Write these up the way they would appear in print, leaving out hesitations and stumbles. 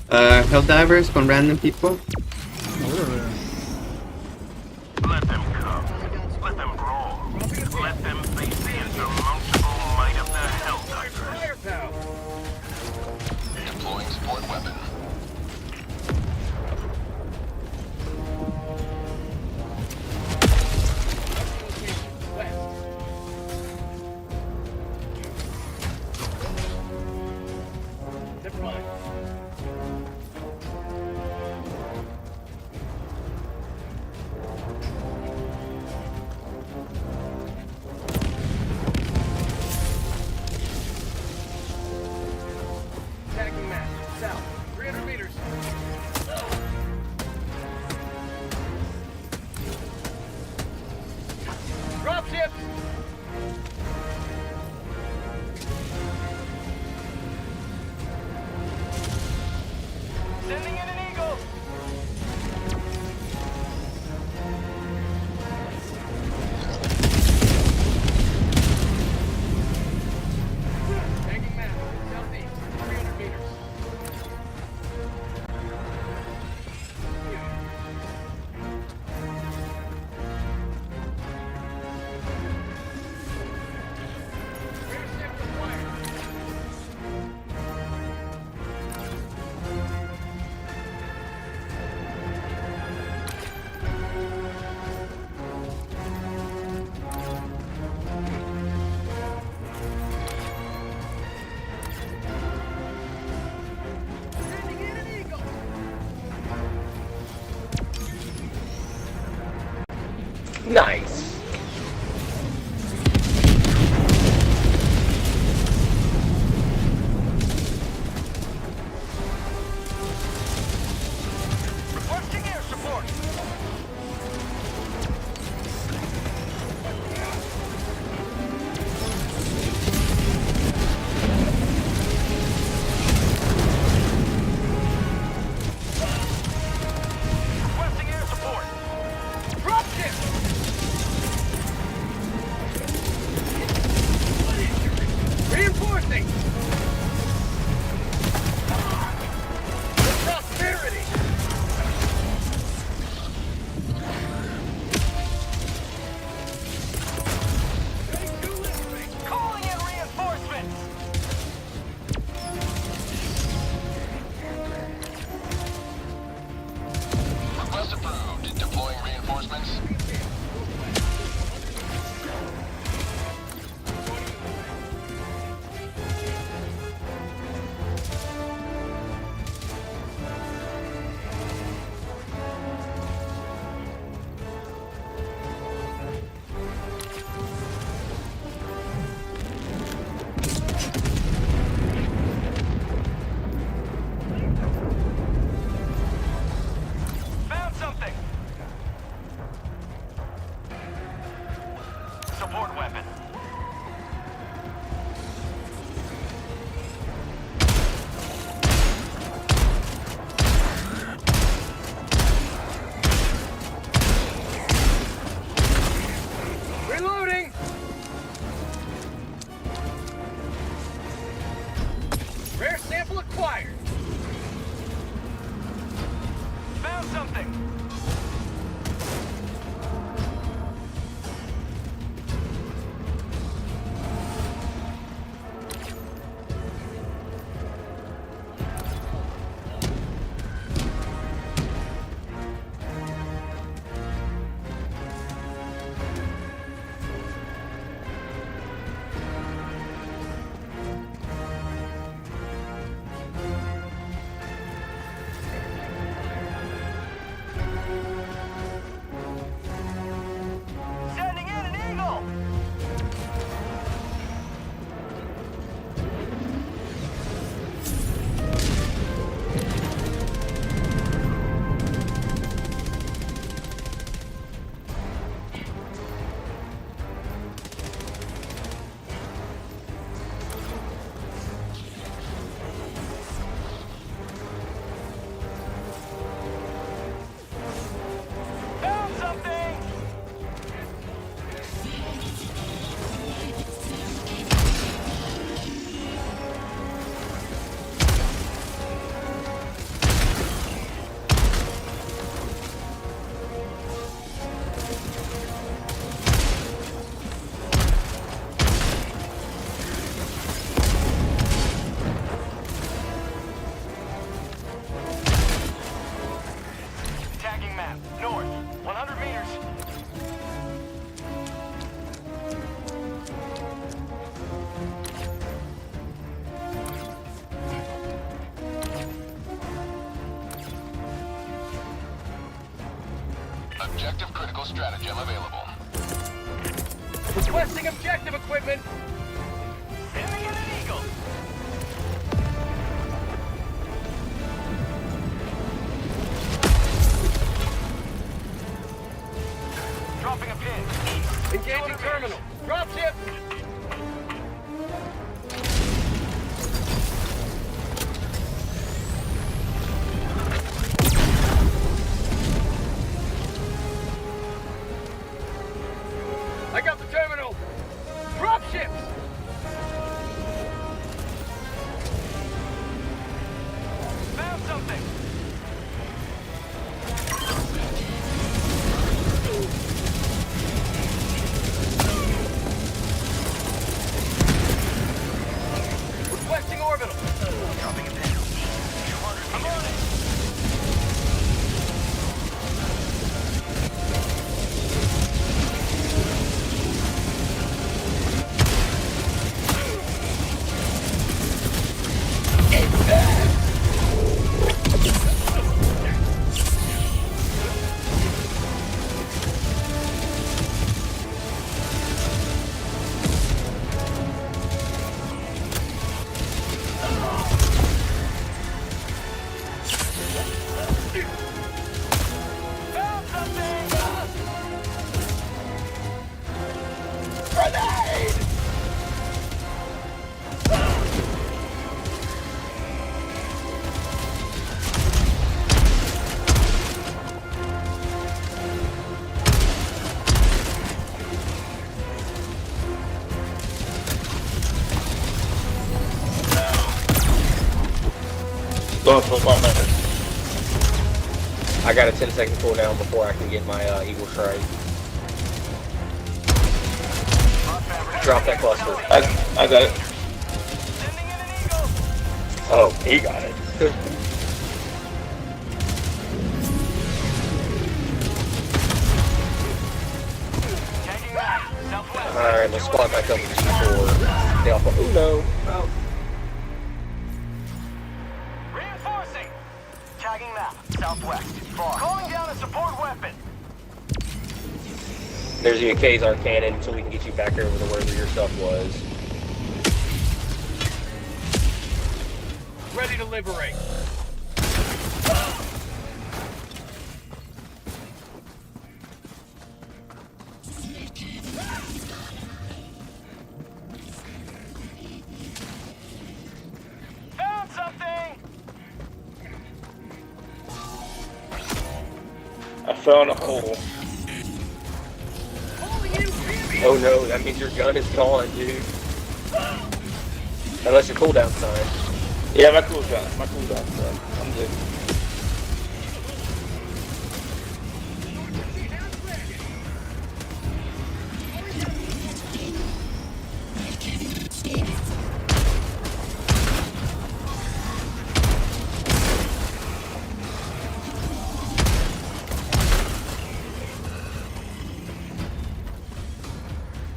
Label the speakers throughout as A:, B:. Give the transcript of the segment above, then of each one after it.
A: Helldivers con random people.
B: Órale.
C: Let them come. Let them brawl. Let them face the insurmountable might of the Helldivers. Deploying support weapon.
D: Attacking map. South. 300 meters. Dropship! Sending in an eagle! Tagging map. Southeast. 300 meters. Airship acquired. Sending in an eagle!
E: Nice.
C: Requesting air support. Requesting air support.
D: Dropship!
C: Objective critical stratagem available.
D: Requesting objective equipment.
C: Sending in an eagle. Dropping a pin.
D: Engaging terminal. Dropship. I got the terminal. Dropships.
C: Found something.
D: Requesting orbital.
C: Dropping a pin. 200 I'm on it. Found something.
D: Grenade!
A: Going for 1 minute.
E: I got a 10-second cooldown before I can get my Eagle Strike. Drop that cluster.
A: I got it.
C: Sending in an eagle.
E: Oh, he got it.
C: Tagging right. Southwest.
E: Alright, let's squad back up with G4. The Alpha Uno. Oh.
C: Reinforcing. Tagging map. Southwest. Far. Calling down a support weapon.
E: There's the Khazar cannon until we can get you back over to wherever your stuff was.
D: Ready to liberate.
C: Found something.
A: I fell in a hole.
E: Oh no, that means your gun is gone, dude. Unless your cooldown's time.
A: Yeah, my cooldown, so I'm good.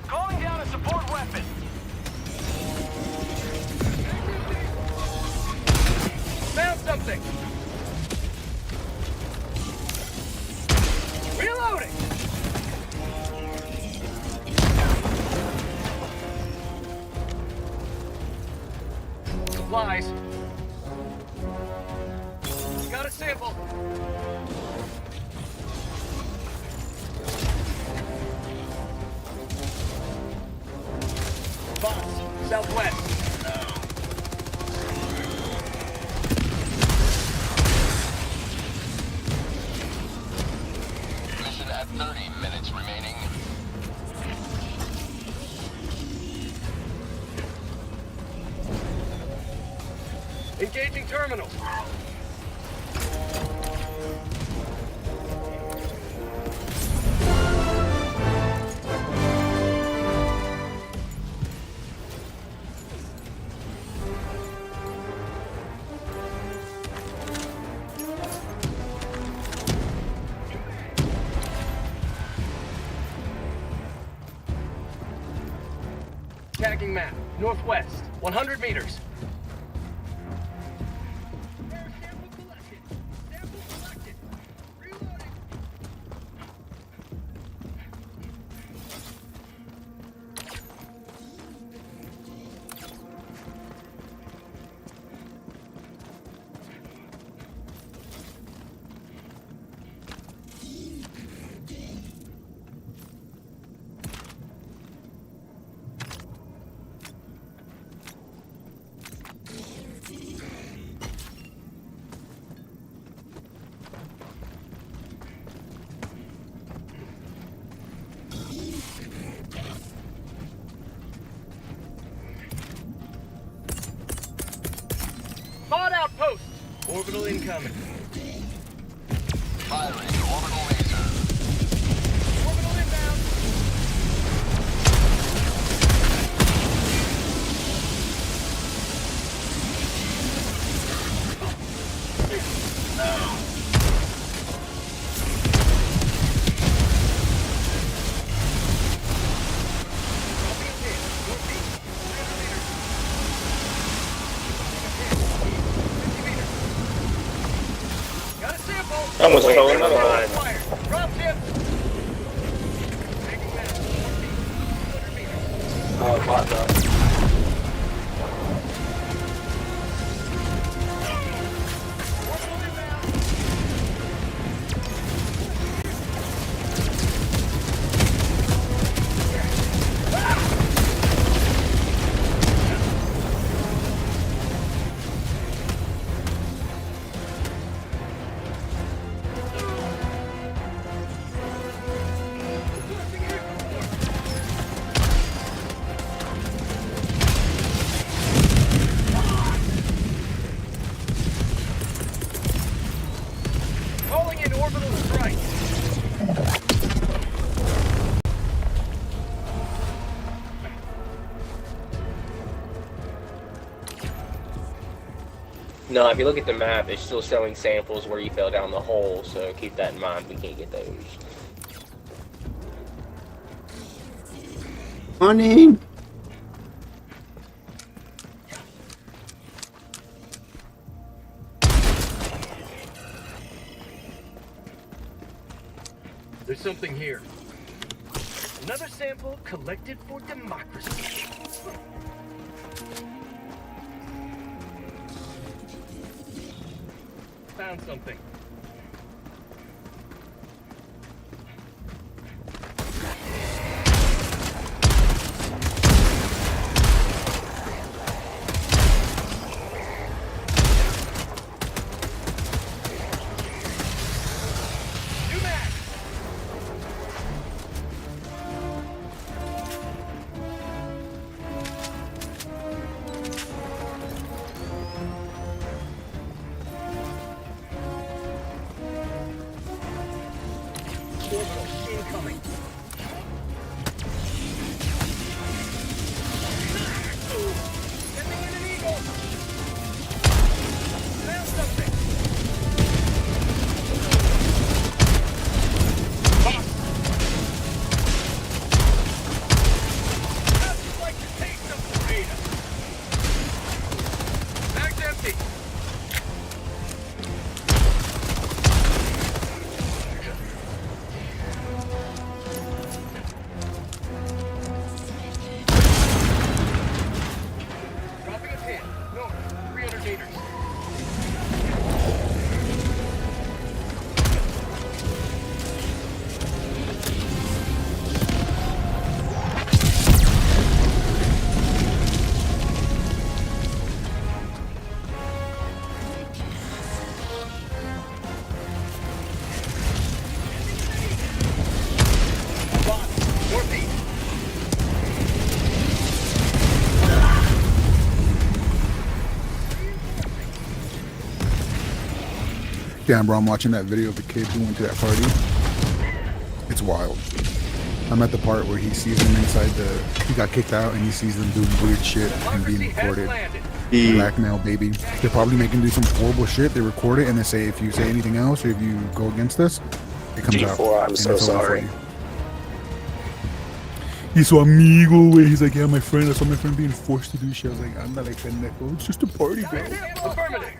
C: Calling down a support weapon.
D: Found something. Reloading. Supplies. Got a sample. Boss, southwest.
C: Mission at 30 minutes remaining.
D: Engaging terminal. Tagging map. Northwest. 100 meters. Sample collected. Sample collected. Reloading. Orbital incoming.
B: Firing orbital laser.
D: Orbital inbound. Dropping a pin. Northeast. 300 meters. 50 meters. Got a sample.
A: I almost
E: Wait,
A: fell
E: never
A: another one.
E: mind.
D: Fire. Drop tip. Taking map. Northeast. 200 meters.
E: Oh, bot drop.
D: Orbital inbound. Requesting air support. Calling in orbital strike.
E: No, if you look at the map, it's still showing samples where you fell down the hole, so keep that in mind. We can't get those.
F: Morning.
D: There's something here. Another sample collected for democracy. Found something. New mag. Orbital incoming. Sending in an eagle. Found something. How'd you like to taste of freedom? Bag's empty. Dropping a pin. North, 300 meters. Bot, northeast.
G: Damn, bro, I'm watching that video of the kid who went to that party. It's wild. I'm at the part where he sees them inside he got kicked out and he sees them doing weird shit and being
D: Democracy has
G: recorded.
D: landed.
G: Blackmail, baby. They're probably making do some horrible shit. They record it and they say, if you say anything else or if you go against us, it comes out.
E: G4, I'm
G: and
E: so
G: it's over for
E: sorry.
G: you. He's so amigo, güey. He's like, yeah, my friend. I saw my friend being forced to do shit. I was like, I'm not like pendejo. It's just a party, bro.
D: Affirmative.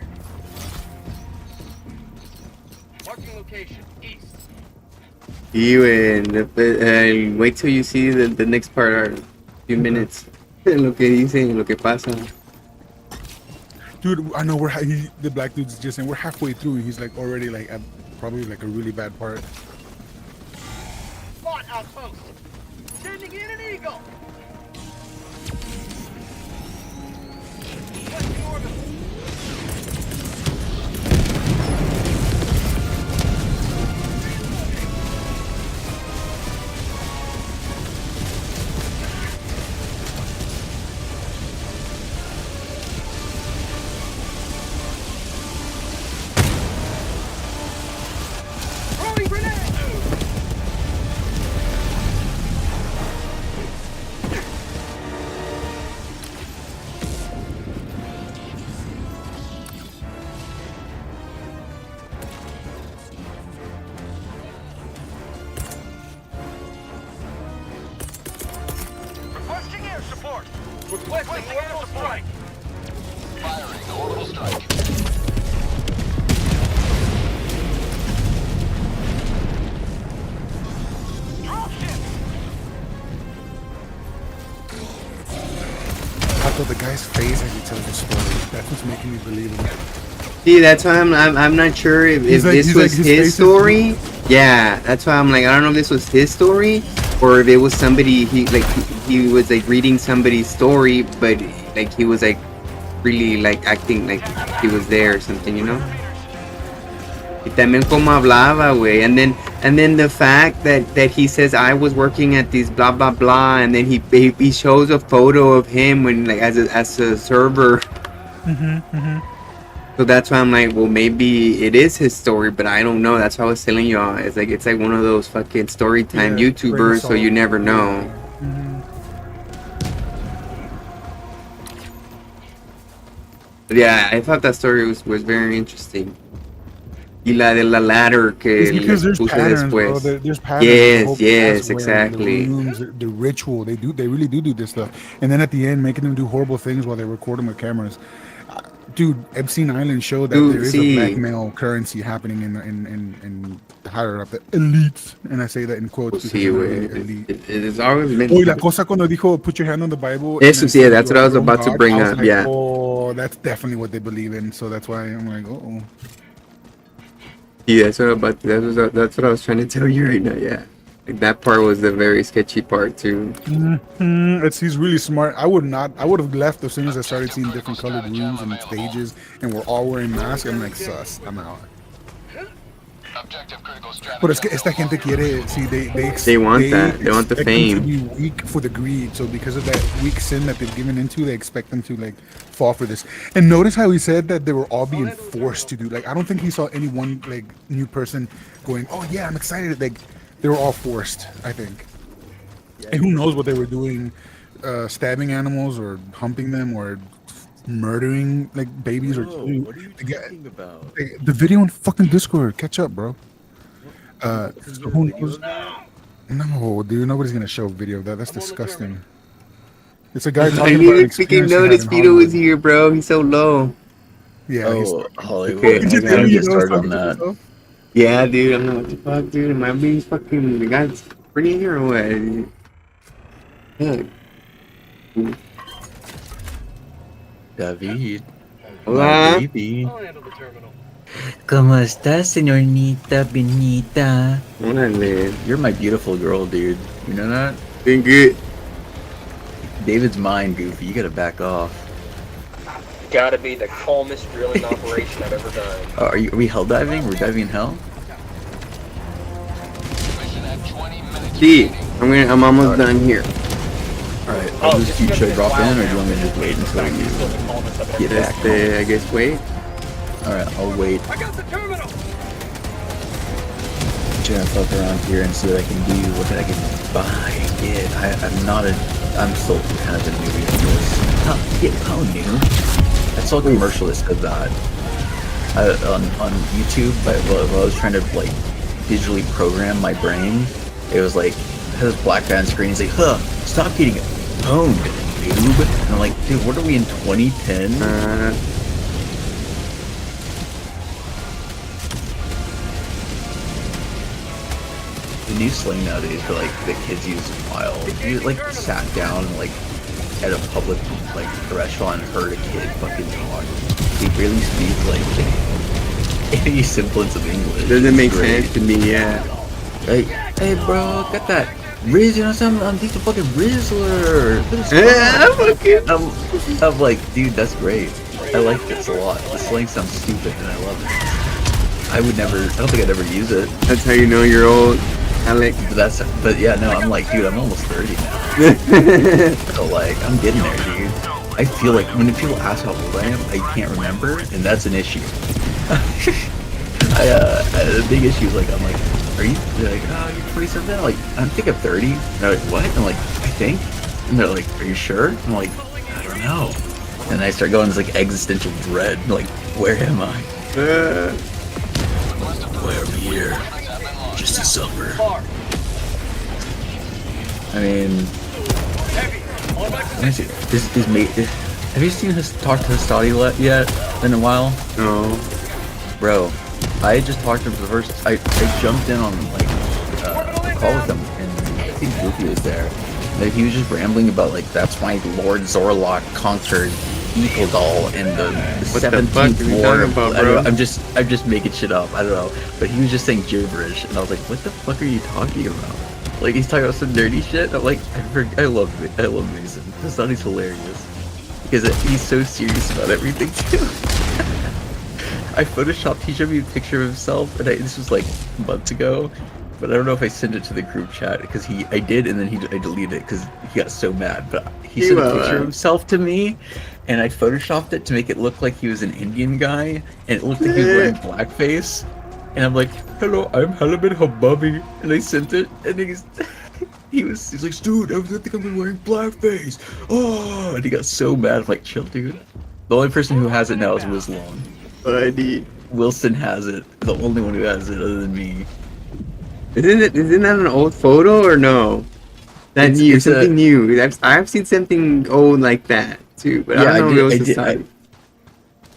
D: Marking location, east.
F: Y, güey, wait till you see the next part, or a few minutes. Lo que dice, lo que pasa.
G: Dude, I know the black dude's just saying we're halfway through. And he's like already like at probably like a really bad part.
D: Bot outpost. Sending in an eagle. Requesting orbital. Placing orbital strike.
C: Firing orbital strike.
G: I thought the guy's face as he tells the story. That's what's making me believe it.
F: See, that's why I'm not sure if
G: He's like-
F: this
G: he's
F: was
G: like, his face
F: his
G: is-
F: story. Yeah, that's why I'm like, I don't know if this was his story or if it was somebody he was like reading somebody's story, but like he was like really like acting like he was there or something, you know? Y también como hablaba, güey. And then the fact that he says I was working at these blah blah blah, and then he shows a photo of him when like as a server. So that's why I'm like, well, maybe it is his story, but I don't know. That's why I was telling y'all. It's like one of those fucking story time
G: Yeah,
F: YouTubers, so you never know. But yeah, I thought that story was very interesting. Y la de la ladder que
G: It's because there's
F: puse
G: patterns, bro.
F: después.
G: There's patterns.
F: Yes,
G: The whole
F: yes,
G: passway,
F: exactly.
G: The rooms, the ritual. They really do this stuff. And then at the end, making them do horrible things while they record them with cameras. Dude, Epstein Island showed that
F: Dude,
G: there is
F: see.
G: a blackmail currency happening in higher up, the elites, and I say that in quotes.
F: Pues
G: because
F: sí,
G: they're
F: güey.
G: really elite.
F: It has always been.
G: Oh, y la cosa cuando dijo, put your hand on the Bible. and
F: Eso
G: then
F: sí,
G: say
F: that's
G: you
F: what I
G: are
F: was
G: your own
F: about to
G: God,
F: bring
G: I was
F: up,
G: like,
F: yeah.
G: Oh, that's definitely what they believe in. So that's why I'm like, oh.
F: Yeah, that's what I was trying to tell you right now. Yeah, like that part was the very sketchy part too.
G: He's really smart. I would have left as soon as I started seeing different colored rooms and stages, and we're all wearing masks. I'm like, sus, I'm out.
C: Objective critical strategy.
G: But es que esta gente quiere, see,
F: They want that. They want the
G: expect them
F: fame.
G: to be weak for the greed. So because of that weak sin that they've given into, they expect them to like fall for this. And notice how he said that they were all being forced to do. Like I don't think he saw any one like new person going, "Oh yeah, I'm excited." Like they were all forced. I think. And who knows what they were doing, stabbing animals or humping them or murdering like babies or
B: What are you talking about?
G: the video on fucking Discord. Catch up, bro. So who knows? No, dude, nobody's gonna show a video of that. That's disgusting. It's a guy
F: I
G: talking about
F: didn't
G: an
F: even freaking
G: experience he had
F: notice
G: in
F: Vito was
G: Hollywood.
F: here, bro. He's so low.
G: Yeah, he's
B: Oh, Hollywood.
F: Okay.
B: I gotta get started on that.
F: Yeah, dude. I'm like, what the fuck, dude? Am I being fucking the guy's pretty here or what? Yeah.
B: David.
F: Hola.
B: My baby.
D: I'll handle the terminal.
H: ¿Cómo estás, señorita Benita?
F: Órale.
B: You're my beautiful girl, dude. You know that?
F: Been good.
B: David's mine, Goofy. You gotta back off.
E: Gotta be the calmest drilling operation I've ever done.
B: Are we hell diving? We're diving in hell?
C: Mission at 20 minutes.
F: See, I'm almost done here.
B: Alright,
E: Oh,
B: just
E: just
B: should I drop
E: wow
B: in or do
E: now.
B: you want me to just wait until
E: He's
B: you
E: still the calmest I've ever
B: get
E: done.
B: back?
F: I guess wait.
B: Alright, I'll wait.
D: I got the terminal.
B: Trying to fuck around here and see what I can do, what I can buy and get. I'm still kind of a newbie at this. How new? I saw a commercial that said that on YouTube, but while I was trying to like digitally program my brain, it was like it has this black guy on screen. He's like, "Huh, stop getting owned, noob." And I'm like, dude, what are we in 2010? The new slang nowadays for like the kids use is wild. You like sat down like at a public like restaurant and heard a kid fucking talk. He barely speaks like any semblance of English.
F: Doesn't make
B: It's great.
F: sense to me, yeah.
B: Like, hey bro, got that Riz, you know something? I'm just a fucking Rizzler. I'm like, dude, that's great. I like this a lot. The slang sounds stupid and I love it. I don't think I'd ever use it.
F: That's how you know you're old, Alec.
B: But yeah, no, I'm like, dude, I'm almost 30 now. So like, I'm getting there, dude. I feel like when people ask how old I am, I can't remember, and that's an issue. The big issue is like, I'm like, they're like, oh, you're 27? I'm like, I think I'm 30. And they're like, what? I'm like, I think. And they're like, are you sure? I'm like, I don't know. And I start going this like existential dread, like, where am I? Why are we here? Just to suffer. I mean,
D: On my
B: Let me see.
D: position.
B: Is mate. Have you seen his talk to Hastati yet? In a while,
F: No.
B: bro. I just talked to him for the first. I jumped in on like a call with him, and I think Goofy was there. Like, he was just rambling about like that's why Lord Zorlok conquered Equaldal in the
F: What the fuck
B: 17th
F: are you
B: war.
F: talking about,
B: I don't know,
F: bro?
B: I'm just making shit up. I don't know, but he was just saying gibberish, and I was like, what the fuck are you talking about? Like, he's talking about some nerdy shit. I'm like, I love Mason. Hastati's hilarious because he's so serious about everything too. I photoshopped. He showed me a picture of himself, and this was like months ago. But I don't know if I sent it to the group chat because I did, and then I deleted it because he got so mad. But he sent a picture of himself to me, and I photoshopped it to make it look like he was an Indian guy, and it looked like he was wearing blackface. And I'm like, "Hello, I'm Halibut Hababi," and I sent it, and he's like, "Dude, I think I'm wearing blackface." Oh, and he got so mad. I'm like, "Chill, dude." The only person who has it now is Wizlong.
F: Buddy.
B: Wilson has it. The only one who has it other than me.
F: Isn't that an old photo or no? That's new, something new. I've seen something old like that too, but I don't know if it was Hastati.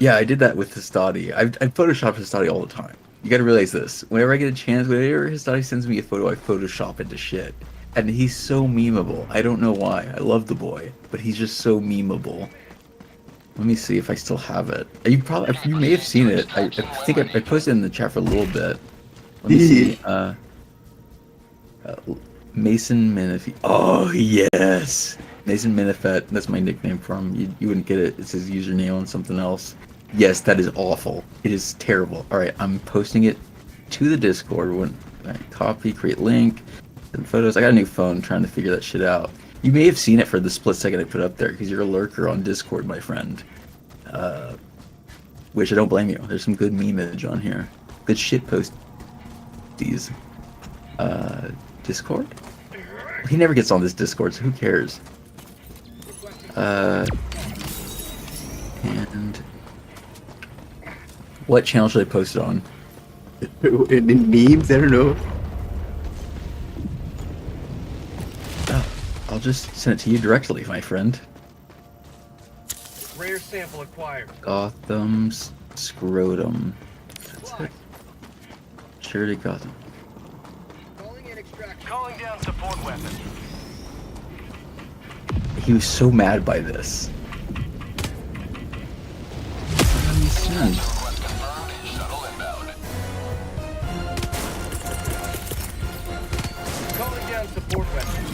B: I did that with Hastati. I Photoshop Hastati all the time. You gotta realize this. Whenever I get a chance, whenever Hastati sends me a photo, I Photoshop it to shit. And he's so memeable. I don't know why. I love the boy, but he's just so memeable. Let me see if I still have it. You may have seen it. I think I posted it in the chat for a little bit. Let me see. Mason Menifee. Oh yes, Mason Menifet. That's my nickname for him. You wouldn't get it. It's his username on something else. Yes, that is awful. It is terrible. All right, I'm posting it to the Discord. Copy, create link, and photos. I got a new phone. Trying to figure that shit out. You may have seen it for the split second I put up there because you're a lurker on Discord, my friend. Which I don't blame you. There's some good memeage on here. Good shit post. These. Discord? He never gets on this Discord, so who cares? And what channel should I post it on?
F: In memes, I don't know.
B: Oh, I'll just send it to you directly, my friend.
D: Rare sample acquired.
B: Gotham's scrotum. That's it. Sure to Gotham.
C: Calling down support weapons.
B: He was so mad by this. Let me send.
C: Request confirmed. Shuttle inbound.
D: Calling down support weapons.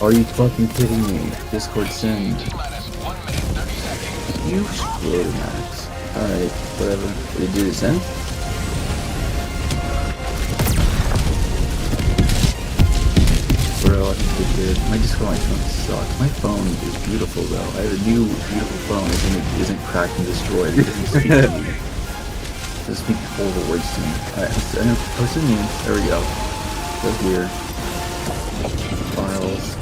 B: Are you fucking kidding me? Discord send.
C: T-minus 1 minute, 30 seconds.
B: You screwed Max. Alright, whatever. Did it do the send? Bro, I think it did. My Discord on my phone sucks. My phone is beautiful though. I have a new beautiful phone. It isn't cracked and destroyed. It doesn't speak to me. It doesn't speak horrible words to me. Alright, I know. Post it in. There we go. Go here. Files.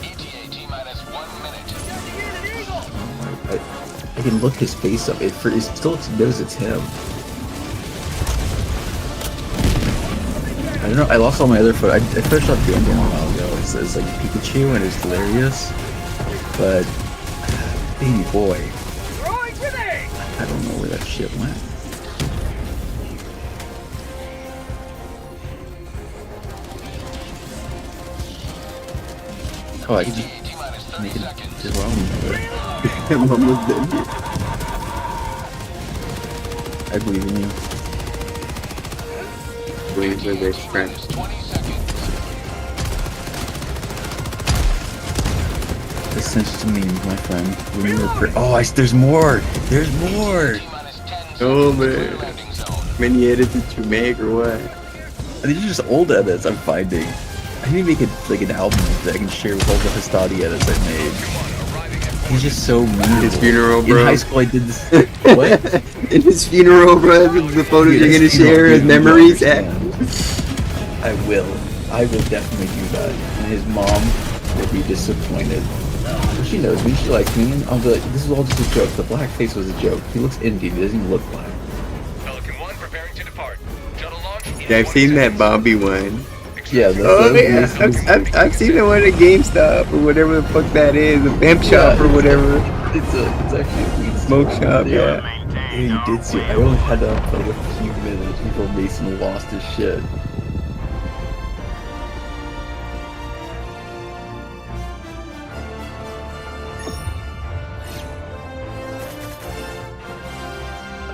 C: ETA T-minus 1 minute.
B: I can look his face up. It still knows it's him. I don't know. I lost all my other photos. I photoshopped the ending a while ago. It says like Pikachu and it's hilarious. But baby boy,
D: Throwing grenade!
B: I don't know where that shit went. Oh, I can just
C: T-minus 30
B: make it
C: seconds.
B: as well.
F: I'm almost done.
B: I believe in you.
F: Wait for this crap.
C: 20 seconds.
B: This sends to me, my friend. When you were there's more! There's more!
C: T-minus 10 seconds.
F: Oh
C: to the
F: man.
C: landing zone.
F: Many edits did you make or what?
B: These are just old edits I'm finding. I need to make an album that I can share with all the Hastati edits I made. He's just so mean.
F: His funeral, bro.
B: In high school I did this. What?
F: In his funeral, bro. The photos
B: Dude,
F: you're gonna
B: his funeral,
F: share, his
B: dude,
F: memories.
B: I will. I will definitely do that. And his mom will be disappointed. She knows me, she likes me, and I'll be like, this is all just a joke. The blackface was a joke. He looks Indian, he doesn't even look black.
D: Pelican 1 preparing to depart. Shuttle launch in
F: Yeah, I've
D: 20
F: seen that
D: seconds.
F: Bobby one.
B: Yeah,
F: Oh man, I've seen the one at GameStop or whatever the fuck that is, a pimp shop or whatever.
B: It's actually a weed
F: Smoke shop, yeah.
C: Maintain
B: Yeah, he did see. I only had up like a few minutes before Mason lost his shit.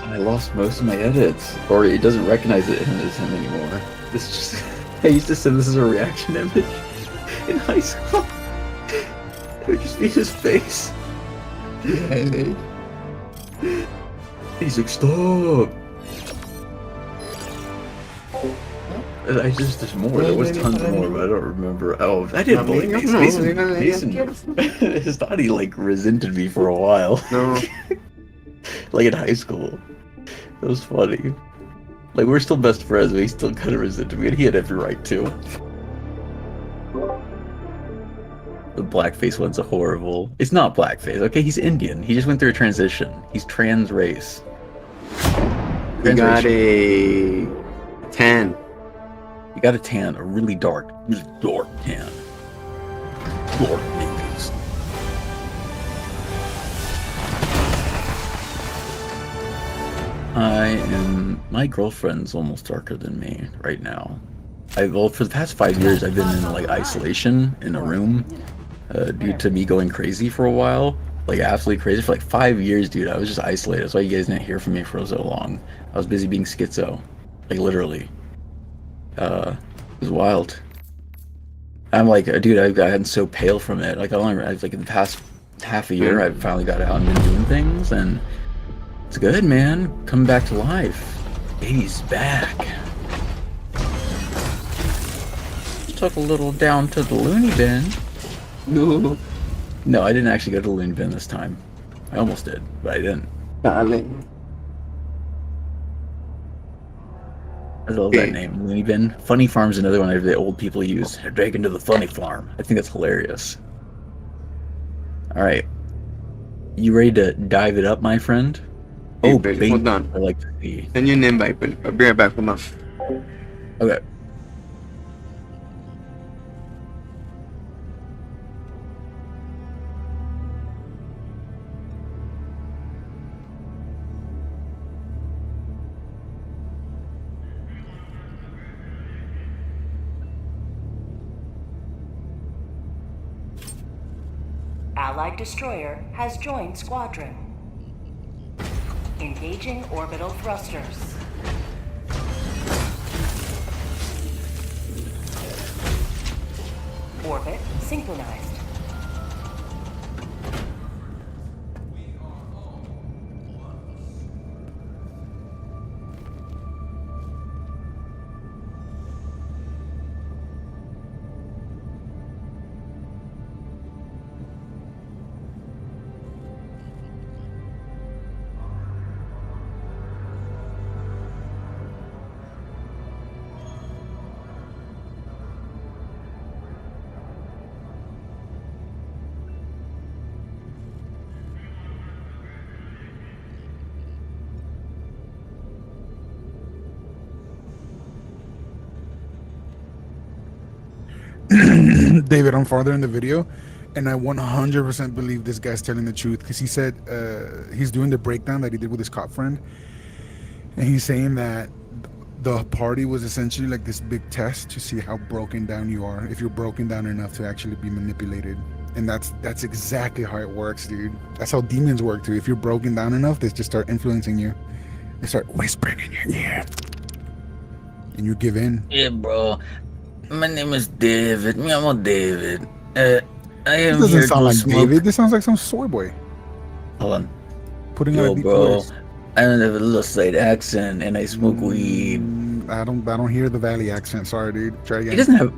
B: I lost most of my edits, or it doesn't recognize it as him anymore. This is just. I used to send this as a reaction image in high school. It would just be his face. He's like, stop! There's more. There was tons more, but I don't remember. Oh, I didn't believe Mason. His thought he like resented me for a while.
F: No.
B: Like in high school. It was funny. Like, we're still best friends, but he still kind of resented me, and he had every right to. The blackface one's a horrible. It's not blackface, okay? He's Indian. He just went through a transition. He's trans race.
F: He got a 10.
B: He got a tan, a really dark tan. Dark niggas. My girlfriend's almost darker than me right now. Well, for the past 5 years, I've been in like isolation in a room due to me going crazy for a while. Like absolutely crazy for like 5 years, dude. I was just isolated. That's why you guys didn't hear from me for so long. I was busy being schizo, like literally. It was wild. I'm like, dude, I've gotten so pale from it. Like I've like in the past half a year, I've finally got out and been doing things, and it's good, man. Coming back to life. He's back. Took a little down to the loony bin. No, I didn't actually go to the loony bin this time. I almost did, but I didn't.
F: Darling.
B: I love that name, loony bin. Funny Farm's another one the old people use. They're taken to the funny farm. I think that's hilarious. Alright. You ready to dive it up, my friend?
F: Hey,
B: Oh,
F: baby,
B: baby.
F: hold on.
B: I like to see.
F: Send you an invite, but I'll be right back. Hold on.
B: Okay.
I: Allied destroyer has joined squadron. Engaging orbital thrusters. Orbit synchronized.
G: David, I'm farther in the video, and I 100% believe this guy's telling the truth because he said he's doing the breakdown that he did with his cop friend, and he's saying that the party was essentially like this big test to see how broken down you are, if you're broken down enough to actually be manipulated. And that's exactly how it works, dude. That's how demons work too. If you're broken down enough, they just start influencing you. They start whispering in your ear, and you give in.
B: Yeah, bro. My name is David. Me llamo David. I am
G: This
B: here
G: doesn't
B: to
G: sound like
B: smoke.
G: David. This sounds like some soy boy
B: Hold on.
G: putting out
B: Yo,
G: a deep
B: bro.
G: voice.
B: I have a little slight accent, and I smoke weed.
G: I don't hear the Valley accent. Sorry, dude. Try again.
B: He doesn't have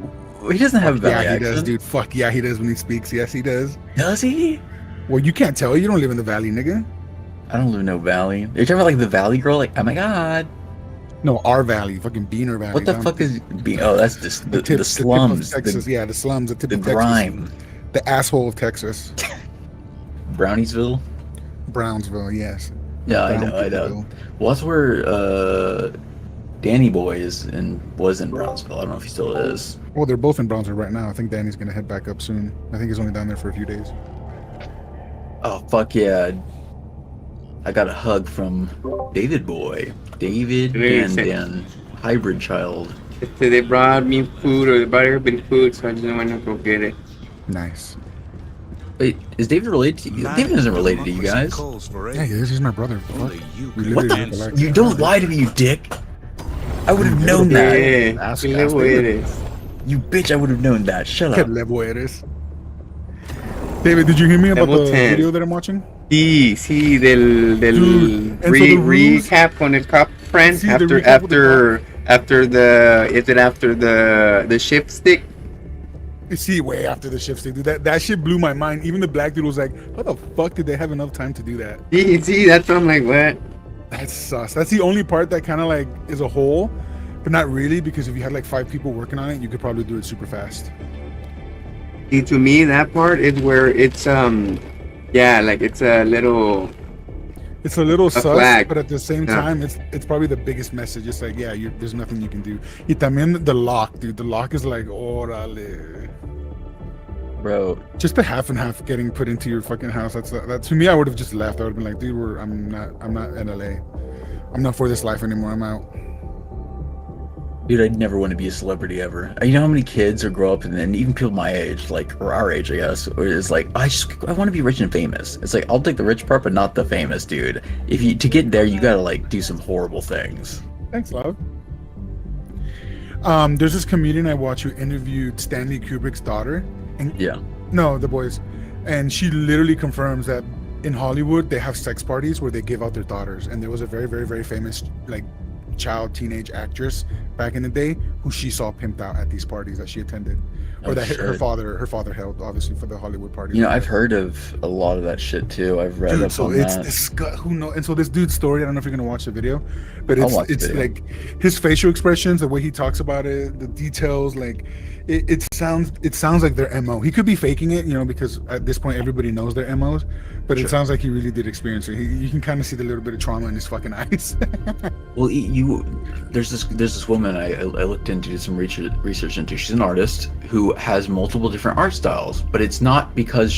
B: a Valley
G: Yeah, he
B: accent.
G: does, dude. Fuck yeah, he does when he speaks. Yes, he does.
B: Does he?
G: Well, you can't tell. You don't live in the Valley, nigga.
B: I don't live in no Valley. You're talking about like the Valley girl? Like, oh my god.
G: No, our valley, fucking Beaner Valley.
B: What the
G: down
B: fuck
G: to
B: is being? Oh, that's just the
G: tip of
B: slums,
G: Texas.
B: the,
G: Yeah, the slums, the tip
B: the
G: of Texas.
B: grime,
G: The asshole of Texas.
B: Browniesville.
G: Brownsville, yes.
B: Yeah, I
G: Brown
B: know.
G: Peopleville.
B: Well, that's where Danny Boy is and was in Brownsville. I don't know if he still is.
G: Well, they're both in Brownsville right now. I think Danny's gonna head back up soon. I think he's only down there for a few days.
B: Oh fuck yeah! I got a hug from David Boy, David Dan, hybrid child.
F: So they brought me food, or they brought everybody food, so I just went to go get it.
G: Nice.
B: Wait, is David related to you? David isn't related to you guys.
G: Yeah, he is. He's my brother. Fuck. We
B: What
G: literally
B: the?
G: look alike.
B: You don't lie to me, you dick. I would have known that.
F: Yeah,
G: Ask
F: que luego
G: David.
F: eres.
B: You bitch, I would have known that. Shut
G: Qué
B: up.
G: levo eres. David, did you hear me about
F: Level
G: the
F: 10.
G: video that I'm watching?
F: Sí, del
G: Dude, and so the rules-
F: recap con el cop friend
G: See, the
F: after
G: recap with the
F: after the is it after the shift stick?
G: See, way after the shift stick, dude. That shit blew my mind. Even the black dude was like, how the fuck did they have enough time to do that?
F: See, that's what I'm like, what?
G: That's sus. That's the only part that kind of like is a hole, but not really, because if you had like 5 people working on it, you could probably do it super fast.
F: See, to me, that part is where it's yeah, like it's a little.
G: It's a little sus,
F: flag.
G: but at the same
F: Yeah.
G: time, it's probably the biggest message. It's like, yeah, there's nothing you can do. Y también the lock, dude. The lock is like, orale.
B: Bro,
G: Just the half and half getting put into your fucking house. That to me, I would have just left. I would have been like, dude, I'm not in LA. I'm not for this life anymore. I'm out.
B: dude, I'd never want to be a celebrity ever. You know how many kids or grow up and even people my age, like, or our age, I guess, or it's like, I want to be rich and famous. It's like, I'll take the rich part, but not the famous, dude. To get there, you gotta like do some horrible things.
G: Thanks, love. There's this comedian I watch who interviewed Stanley Kubrick's daughter, and
B: Yeah.
G: no, the boys, and she literally confirms that in Hollywood they have sex parties where they give out their daughters, and there was a very, very, very famous like teenage actress back in the day who she saw pimped out at these parties that she attended, or
B: Oh,
G: that her
B: shit.
G: father held, obviously, for the Hollywood parties.
B: You know, I've heard of a lot of that shit too. I've read
G: Dude,
B: up
G: so
B: on
G: it's
B: that.
G: who know, and so this dude's story, I don't know if you're gonna watch the video, but
B: I'll watch the
G: it's
B: video.
G: like his facial expressions, the way he talks about it, the details, like it sounds like their MO. He could be faking it, you know, because at this point everybody knows their MOs, but it sounds like he really did experience it. You can kind of see the little bit of trauma in his fucking eyes.
B: Well, there's this woman I looked into, did some research into. She's an artist who has multiple different art styles, but it's not because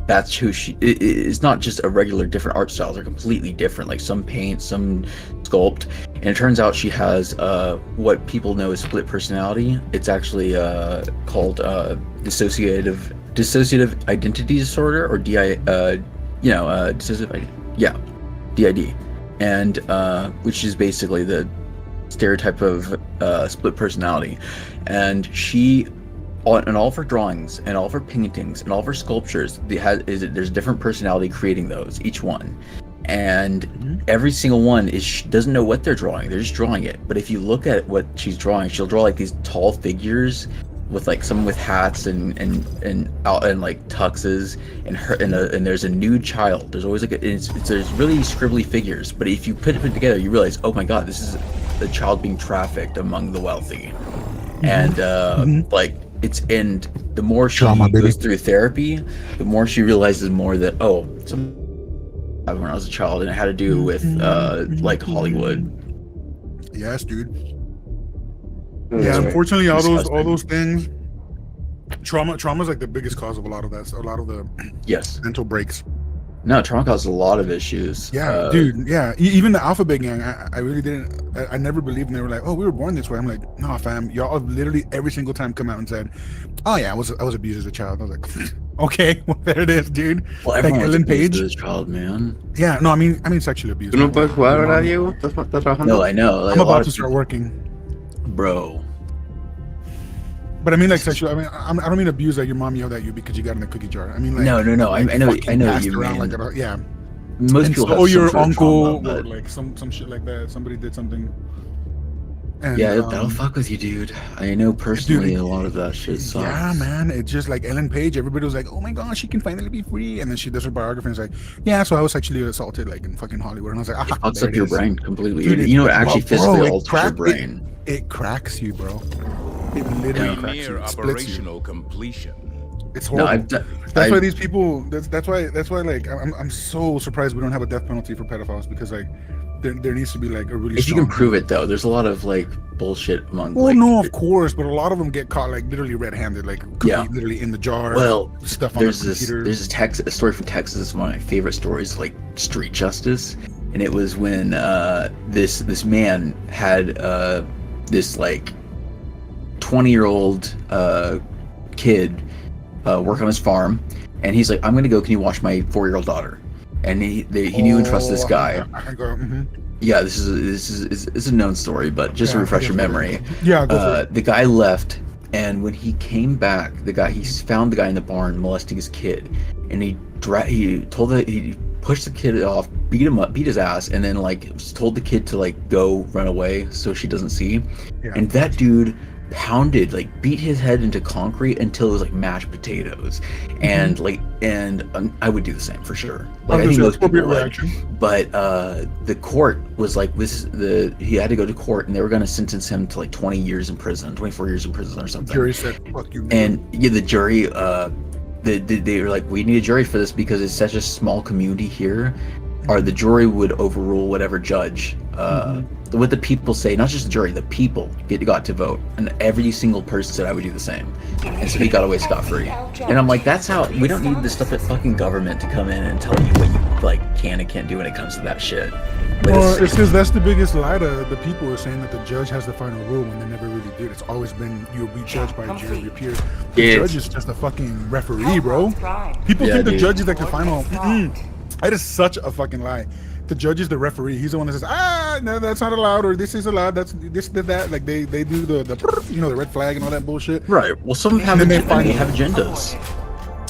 B: that's who she. It's not just a regular different art styles. They're completely different. Like some paint, some sculpt, and it turns out she has what people know as split personality. It's actually called dissociative identity disorder, or DID, and which is basically the stereotype of split personality. And she, in all of her drawings and all of her paintings and all of her sculptures, there's a different personality creating those, each one. And every single one doesn't know what they're drawing. They're just drawing it. But if you look at what she's drawing, she'll draw like these tall figures with like some with hats and like tuxes, and there's a nude child. There's always like there's really scribbly figures. But if you put it together, you realize, oh my god, this is the child being trafficked among the wealthy. And like and the more she
G: Trauma, baby.
B: goes through therapy, the more she realizes more that when I was a child, and it had to do with like Hollywood.
G: Yes, dude. Yeah, unfortunately, all those things. Trauma is like the biggest cause of a lot of that. A lot of the
B: Yes.
G: mental breaks.
B: No, trauma causes a lot of issues.
G: Yeah, dude. Yeah, even the Alphabet Gang. I really didn't. I never believed. And they were like, "Oh, we were born this way." I'm like, "No, fam. Y'all have literally every single time come out and said, oh yeah, I was abused as a child." I was like, "Okay, well, there it is, dude."
B: Well,
G: Like
B: everyone was
G: Ellen
B: abused
G: Page.
B: as a child, man.
G: Yeah, no, I mean sexual abuse.
F: ¿Tú no puedes jugar ahora, Diego? ¿Estás trabajando?
B: No, I know. Like,
G: I'm
B: a lot
G: about
B: of
G: to start
B: people-
G: working.
B: Bro.
G: But I mean, like sexual. I mean, I don't mean abuse that your mom yelled at you because you got in a cookie jar. I mean, like
B: No. I know
G: fucking
B: what
G: passed
B: you
G: around
B: mean.
G: like yeah.
B: Most
G: And
B: people
G: so,
B: have some
G: your
B: sort of
G: uncle,
B: trauma,
G: or
B: but
G: like some shit like that. Somebody did something. And,
B: Yeah, that'll fuck with you, dude. I know personally a lot of that shit sucks.
G: Yeah, man. It's just like Ellen Page. Everybody was like, "Oh my god, she can finally be free." And then she does her biography and it's like, "Yeah, so I was sexually assaulted like in fucking Hollywood." And I was like,
B: It fucks up your brain completely.
G: Dude,
B: You know, it actually
G: bro,
B: physically
G: it
B: alters your brain.
G: It cracks you, bro. It literally cracks you.
J: Near
G: It splits you.
J: operational completion.
G: It's
B: No,
G: horrible. That's why these people. That's why. Like, I'm so surprised we don't have a death penalty for pedophiles because like, there needs to be like a really.
B: If you can
G: strong-
B: prove it though, there's a lot of like bullshit among.
G: Well,
B: like,
G: no, of course, but a lot of them get caught like literally red-handed, like could
B: Yeah.
G: be literally in the jar.
B: Well,
G: stuff on
B: there's
G: the computer.
B: there's a story from Texas. It's one of my favorite stories, like street justice, and it was when this man had this like 20-year-old kid work on his farm, and he's like, "I'm gonna go. Can you watch my 4-year-old daughter?" And he knew and trusted this guy. Yeah, this is a known story, but just to refresh your memory.
G: Yeah, go for it.
B: The guy left, and when he came back, he found the guy in the barn molesting his kid, and he pushed the kid off, beat him up, beat his ass, and then like told the kid to like go run away so she doesn't see.
G: Yeah.
B: And that dude beat his head into concrete until it was like mashed potatoes, and I would do the same for sure. Like I think most people would. But the court was like, he had to go to court, and they were going to sentence him to like 20 years in prison, 24 years in prison or something.
G: Jury said, "Fuck you."
B: And yeah, the jury, they were like, we need a jury for this because it's such a small community here. Or the jury would overrule whatever judge. What the people say, not just the jury, the people got to vote, and every single person said I would do the same, and so he got away scot-free. And I'm like, that's how we don't need the stuff at fucking government to come in and tell you what you like can and can't do when it comes to that shit. Like,
G: Well, it's because that's the biggest lie to the people are saying that the judge has the final rule when they never really did. It's always been you'll be judged by a jury of your peers. The
B: Yeah.
G: judge is just a fucking referee, bro. People
B: Yeah,
G: think the
B: dude.
G: judge is like the final. That is such a fucking lie. The judge is the referee. He's the one that says, no, that's not allowed, or this is allowed. That's this, that. Like they do the the red flag and all that bullshit.
B: Right. Well, some have
G: And then they
B: have agendas.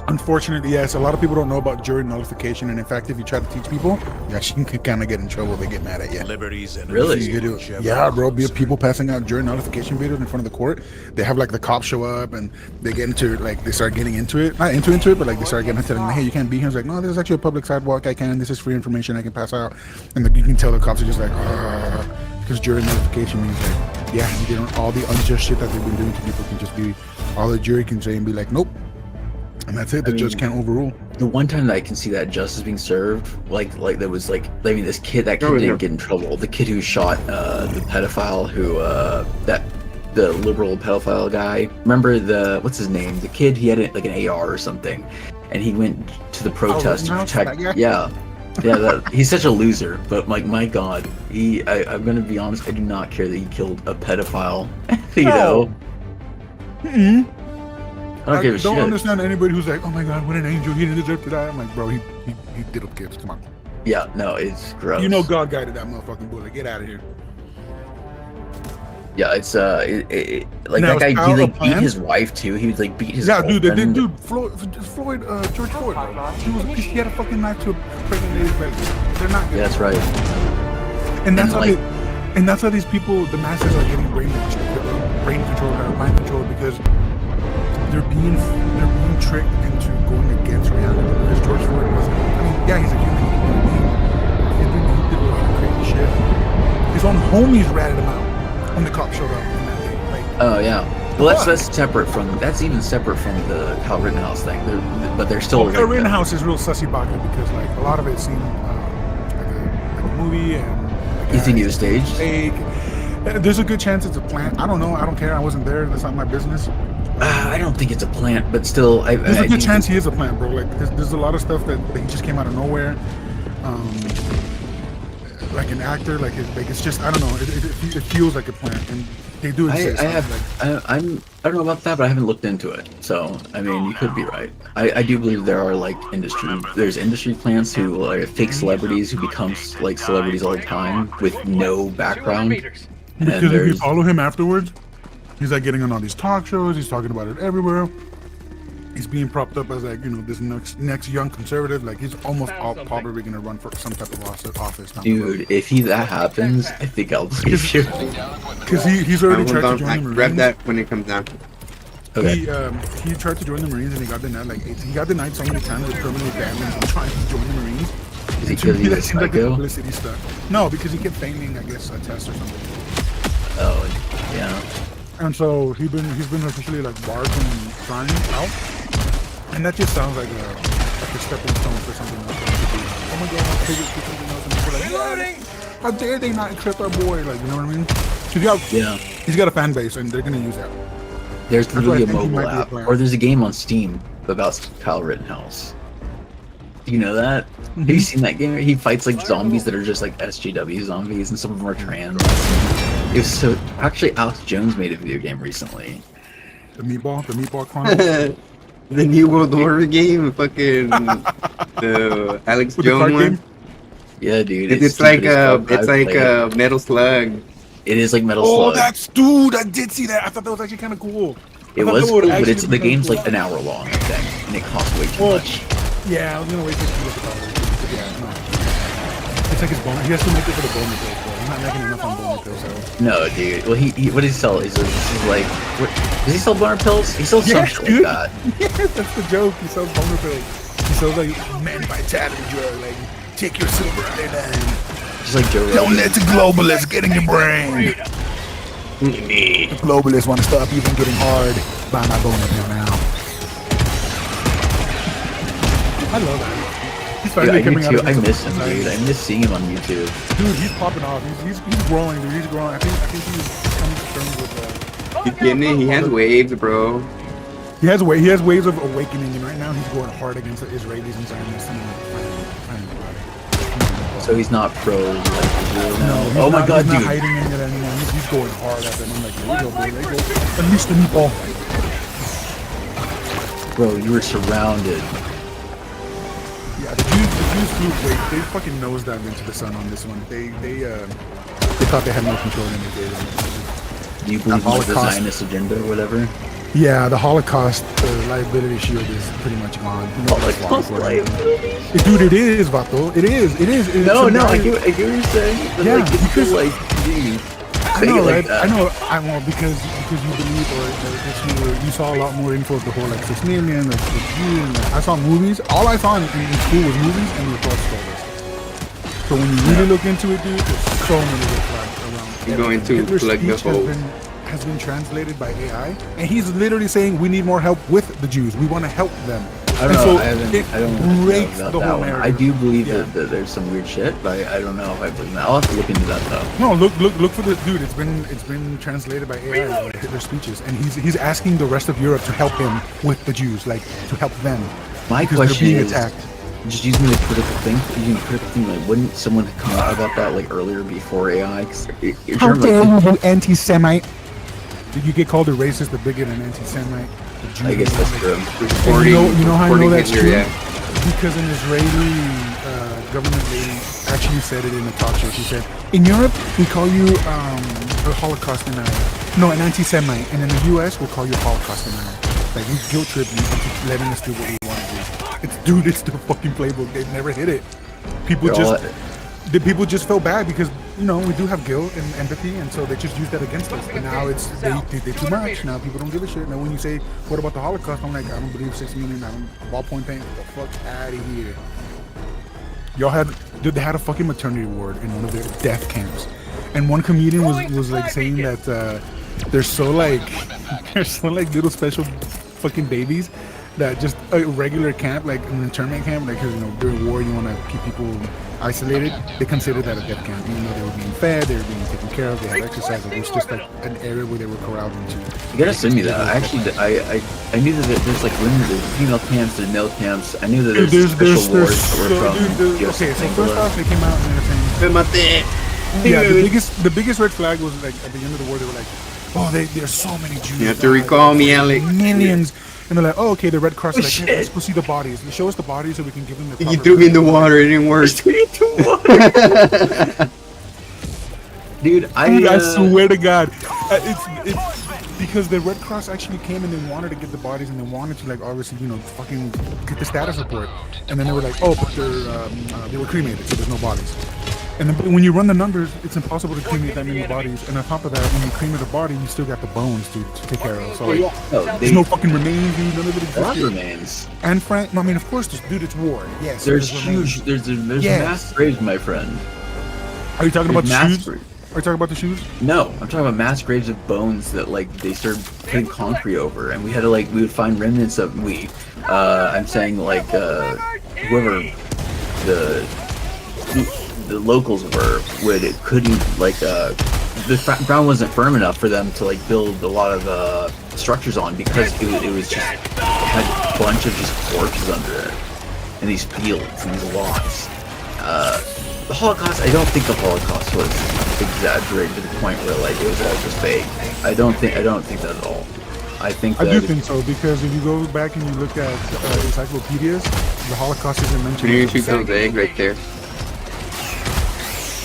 G: Unfortunately, yes, a lot of people don't know about jury nullification, and in fact, if you try to teach people, you actually can kind of get in trouble. They get mad at you.
J: Liberties and
B: Really?
G: You do. Yeah, bro. People passing out jury nullification videos in front of the court. They have like the cops show up and they get into like they start getting into it, not into it, but like they start getting into it. Hey, you can't be here. It's like, no, this is actually a public sidewalk. I can. This is free information. I can pass out. And like, you can tell the cops are just like, because jury nullification means like, yeah, you did all the unjust shit that they've been doing to people can just be all the jury can say and be like, nope. And that's it. The judge can't overrule.
B: The one time that I can see that justice being served, like there was like, I mean, that kid didn't get in trouble. The kid who shot the pedophile, the liberal pedophile guy. Remember what's his name? The kid, he had like an AR or something, and he went to the protest to protect. Yeah. He's such a loser. But like, my God, I'm gonna be honest. I do not care that he killed a pedophile. You know. I don't give a
G: don't
B: shit.
G: understand anybody who's like, oh my God, what an angel. He didn't deserve to die. I'm like, bro, he diddled kids. Come on.
B: Yeah, no, it's gross.
G: You know God guided that motherfucking bullet. Get out of here.
B: Yeah, it's like
G: Now,
B: that guy.
G: is
B: He
G: Kyle
B: like
G: a plan?
B: beat his wife too. He would like beat his.
G: Yeah, dude,
B: girlfriend.
G: George Floyd, bro. He had a fucking knife to a pregnant lady's belly. They're not good.
B: Yeah, that's right.
G: And that's
B: And,
G: how that's how these people, the masses, are getting brain controlled, mind controlled, because they're being tricked into going against reality. Because George Floyd was, yeah, he's a human being. He did a lot of crazy shit. His own homies ratted him out when the cops showed up in that day. Like,
B: Oh yeah. Well, that's separate from. That's even separate from the Kyle Rittenhouse thing. But they're still.
G: Kyle Rittenhouse is real sussy baka because like a lot of it seemed like a movie and.
B: You think he was staged?
G: Fake. There's a good chance it's a plant. I don't know. I don't care. I wasn't there. That's not my business.
B: I don't think it's a plant, but still,
G: There's a good chance he is a plant, bro. Like, there's a lot of stuff that he just came out of nowhere. Like an actor, like it's just, I don't know. It feels like a plant, and they do exist.
B: I don't know about that, but I haven't looked into it. So I mean, you could be right. I do believe there are like there's industry plants who are fake celebrities who become like celebrities all the time with no background.
G: Because if you follow him afterwards, he's like getting on all these talk shows. He's talking about it everywhere. He's being propped up as like this next young conservative. Like he's almost all probably gonna run for some type of office.
B: Dude, if that happens, I think I'll believe you.
G: Because he's already tried to
F: Hold
G: join
F: on,
G: the Marines.
F: grab that when it comes down.
B: Okay.
G: He tried to join the Marines and he got denied he got denied so many times with permanently banned him from trying to join the Marines.
B: Is it because he's a
G: That seems like a
B: psycho?
G: publicity stuff. No, because he kept failing, I guess, a test or something.
B: Oh, yeah.
G: And so he's been officially like barred from trying out. And that just sounds like a stepping stone for something else. Oh my god, I'll take it for something else. And people are like, how dare they not accept our boy? Like, you know what I mean? He's got a fan base and they're gonna use that.
B: There's
G: That's why I
B: literally a
G: think he
B: mobile
G: might be a
B: app,
G: player.
B: or there's a game on Steam about Kyle Rittenhouse. Do you know that? Have you seen that game? He fights like zombies that are just like SJW zombies, and some of them are trans. It was so. Actually, Alex Jones made a video game recently.
G: The meatball clone.
F: The New World Order game, fucking the Alex
G: With the
F: Jones
G: card
F: one.
G: game?
B: Yeah, dude.
F: It's like
B: stupid as fuck.
F: it's
B: I
F: like
B: played it.
F: Metal Slug.
B: It is like Metal
G: Oh,
B: Slug.
G: dude, I did see that. I thought that was actually kind of cool.
B: It
G: I thought
B: was
G: that would
B: cool, but
G: actually
B: it's
G: be
B: the
G: kinda
B: game's
G: cool.
B: like an hour long, I think, and it costs way too
G: Well,
B: much.
G: Yeah, I was gonna wait to see what the dollar. Yeah, no. It's like his bonus. He has to make it for the bonus pills, bro. He's not making enough on bonus pills, so.
B: No, dude. Well, he what does he sell? This is like, what, does he sell boner pills? He sells some shit
G: dude.
B: like that.
G: Yeah, that's the joke. He sells bonus pills. He sells like man vitality drug, like take your silver iodine.
B: Just like Joe
G: Don't
B: Rogan.
G: let the globalists get in your brain. The globalists want to stop you from getting hard. Buy my bonus pill now. I love that. He's
B: Dude,
G: finally
B: I do
G: coming out
B: too.
G: of
B: I
G: his-
B: miss him, dude. I miss seeing him on YouTube.
G: Dude, he's popping off. He's growing, dude. He's growing. I think he's coming to terms with.
F: He's getting it. He has waves, bro.
G: He has waves of awakening, and right now he's going hard against the Israelis and Zionists. And
B: So he's not pro like Israel now.
G: he's
B: Oh my
G: not-
B: god,
G: he's not
B: dude.
G: hiding in it anymore. He's going hard at them. I'm like, there you go, boy. There you go. Unleash the meatball.
B: Bro, you were surrounded.
G: Yeah, the Jews flew way. They fucking nosedived into the sun on this one. They thought they had more control than they did.
B: Do you believe in like, the
G: Holocaust.
B: Zionist agenda or whatever?
G: Yeah, the Holocaust liability shield is pretty much gone.
B: Holocaust liability?
G: Dude, it is, Vato. It is. It's
B: No,
G: some
B: no,
G: guy-
B: I get what you're saying. But
G: Yeah,
B: like, it's
G: because-
B: still like, dude.
G: I
B: say it
G: know,
B: like
G: right?
B: that.
G: I know. Because you believe or you saw a lot more info of the whole like 6 million, like the Jew, and I saw movies. All I saw in school was movies and reports stories. So when you really look into it, dude, there's so many red flags around.
F: You're going to
G: Hitler's
F: plug the
G: speech
F: hole.
G: has been translated by AI, and he's literally saying we need more help with the Jews. We want to help them.
B: I don't
G: And
B: know.
G: so
B: I
G: it
B: don't know
G: breaks
B: about
G: the
B: that
G: whole
B: one. I
G: narrative.
B: do believe
G: Yeah.
B: that there's some weird shit, but I don't know if I believe that. I'll have to look into that though.
G: No, look for the dude. It's been translated by AI, like Hitler's speeches, and he's asking the rest of Europe to help him with the Jews, like to help them.
B: My
G: because they're
B: question
G: being
B: is,
G: attacked.
B: just using the critical thing, like, wouldn't someone have come out about that like earlier before AI? 'Cause you're
G: How
B: sure,
G: dare
B: like,
G: you, anti-Semite? Did you get called a racist, a bigot, and anti-Semite? A Jew?
B: I guess that's true.
G: And you know how I know that's
F: Hitler,
G: true?
F: yeah.
G: Because an Israeli government lady actually said it in a talk show. She said, in Europe, we call you a Holocaust denier. No, an anti-Semite. And in the US, we'll call you a Holocaust denier. Like, we guilt trip you into letting us do what we want to do. It's the fucking playbook. They've never hit it. The people just felt bad because, you know, we do have guilt and empathy, and so they just use that against us. But now they too much. Now people don't give a shit. Now when you say, what about the Holocaust? I'm like, I don't believe 6 million. I don't, ballpoint pen. Get the fuck out of here. They had a fucking maternity ward in one of their death camps. And one comedian was like saying that they're so like little special fucking babies that just a regular camp, like an internment camp, like, 'cause, you know, during war you want to keep people isolated, they consider that a death camp, even though they were being fed, they were being taken care of, they had exercise. It was just like an area where they were corralled into.
B: You gotta send me that. I actually, I knew that there's like women, there's female camps, there's male camps. I knew that there's special wards that were from.
G: Okay, so first off, they came out and they were saying, yeah, the biggest red flag was like at the end of the war, they were like, oh, there's so many Jews.
F: You have to recall me, Alex.
G: Millions. And they're like, oh, okay, the Red Cross is like, let's go see the bodies. Show us the bodies so we can give them the
F: You
G: proper
F: threw me in the water. It didn't work.
B: Dude,
G: I swear to God, it's because because the Red Cross actually came and they wanted to get the bodies and they wanted to, like, obviously, you know, fucking get the status report. And then they were like, oh, but they were cremated, so there's no bodies. And then when you run the numbers, it's impossible to cremate that many bodies. And on top of that, when you cremate a body, you still got the bones to take care of. So like, there's no fucking remains, dude. None of it exists.
B: A lot remains.
G: And Frank, I mean, of course, dude, it's war. Yes.
B: There's
G: remains.
B: huge. There's
G: Yes.
B: mass graves, my friend.
G: Are you talking about the
B: Mass
G: shoes?
B: gra-
G: Are you talking about the shoes?
B: No, I'm talking about mass graves of bones that like they started putting concrete over, and we had to like we would find remnants of I'm saying like whoever the locals couldn't like the ground wasn't firm enough for them to like build a lot of structures on because it was just it had a bunch of just corpses under it and these fields and these lots. The Holocaust, I don't think the Holocaust was exaggerated to the point where like it was all just fake. I don't think that at all. I think
G: I
B: that
G: do think so because if you go back and you look at encyclopedias, the Holocaust isn't mentioned.
F: You shoot those egg right there.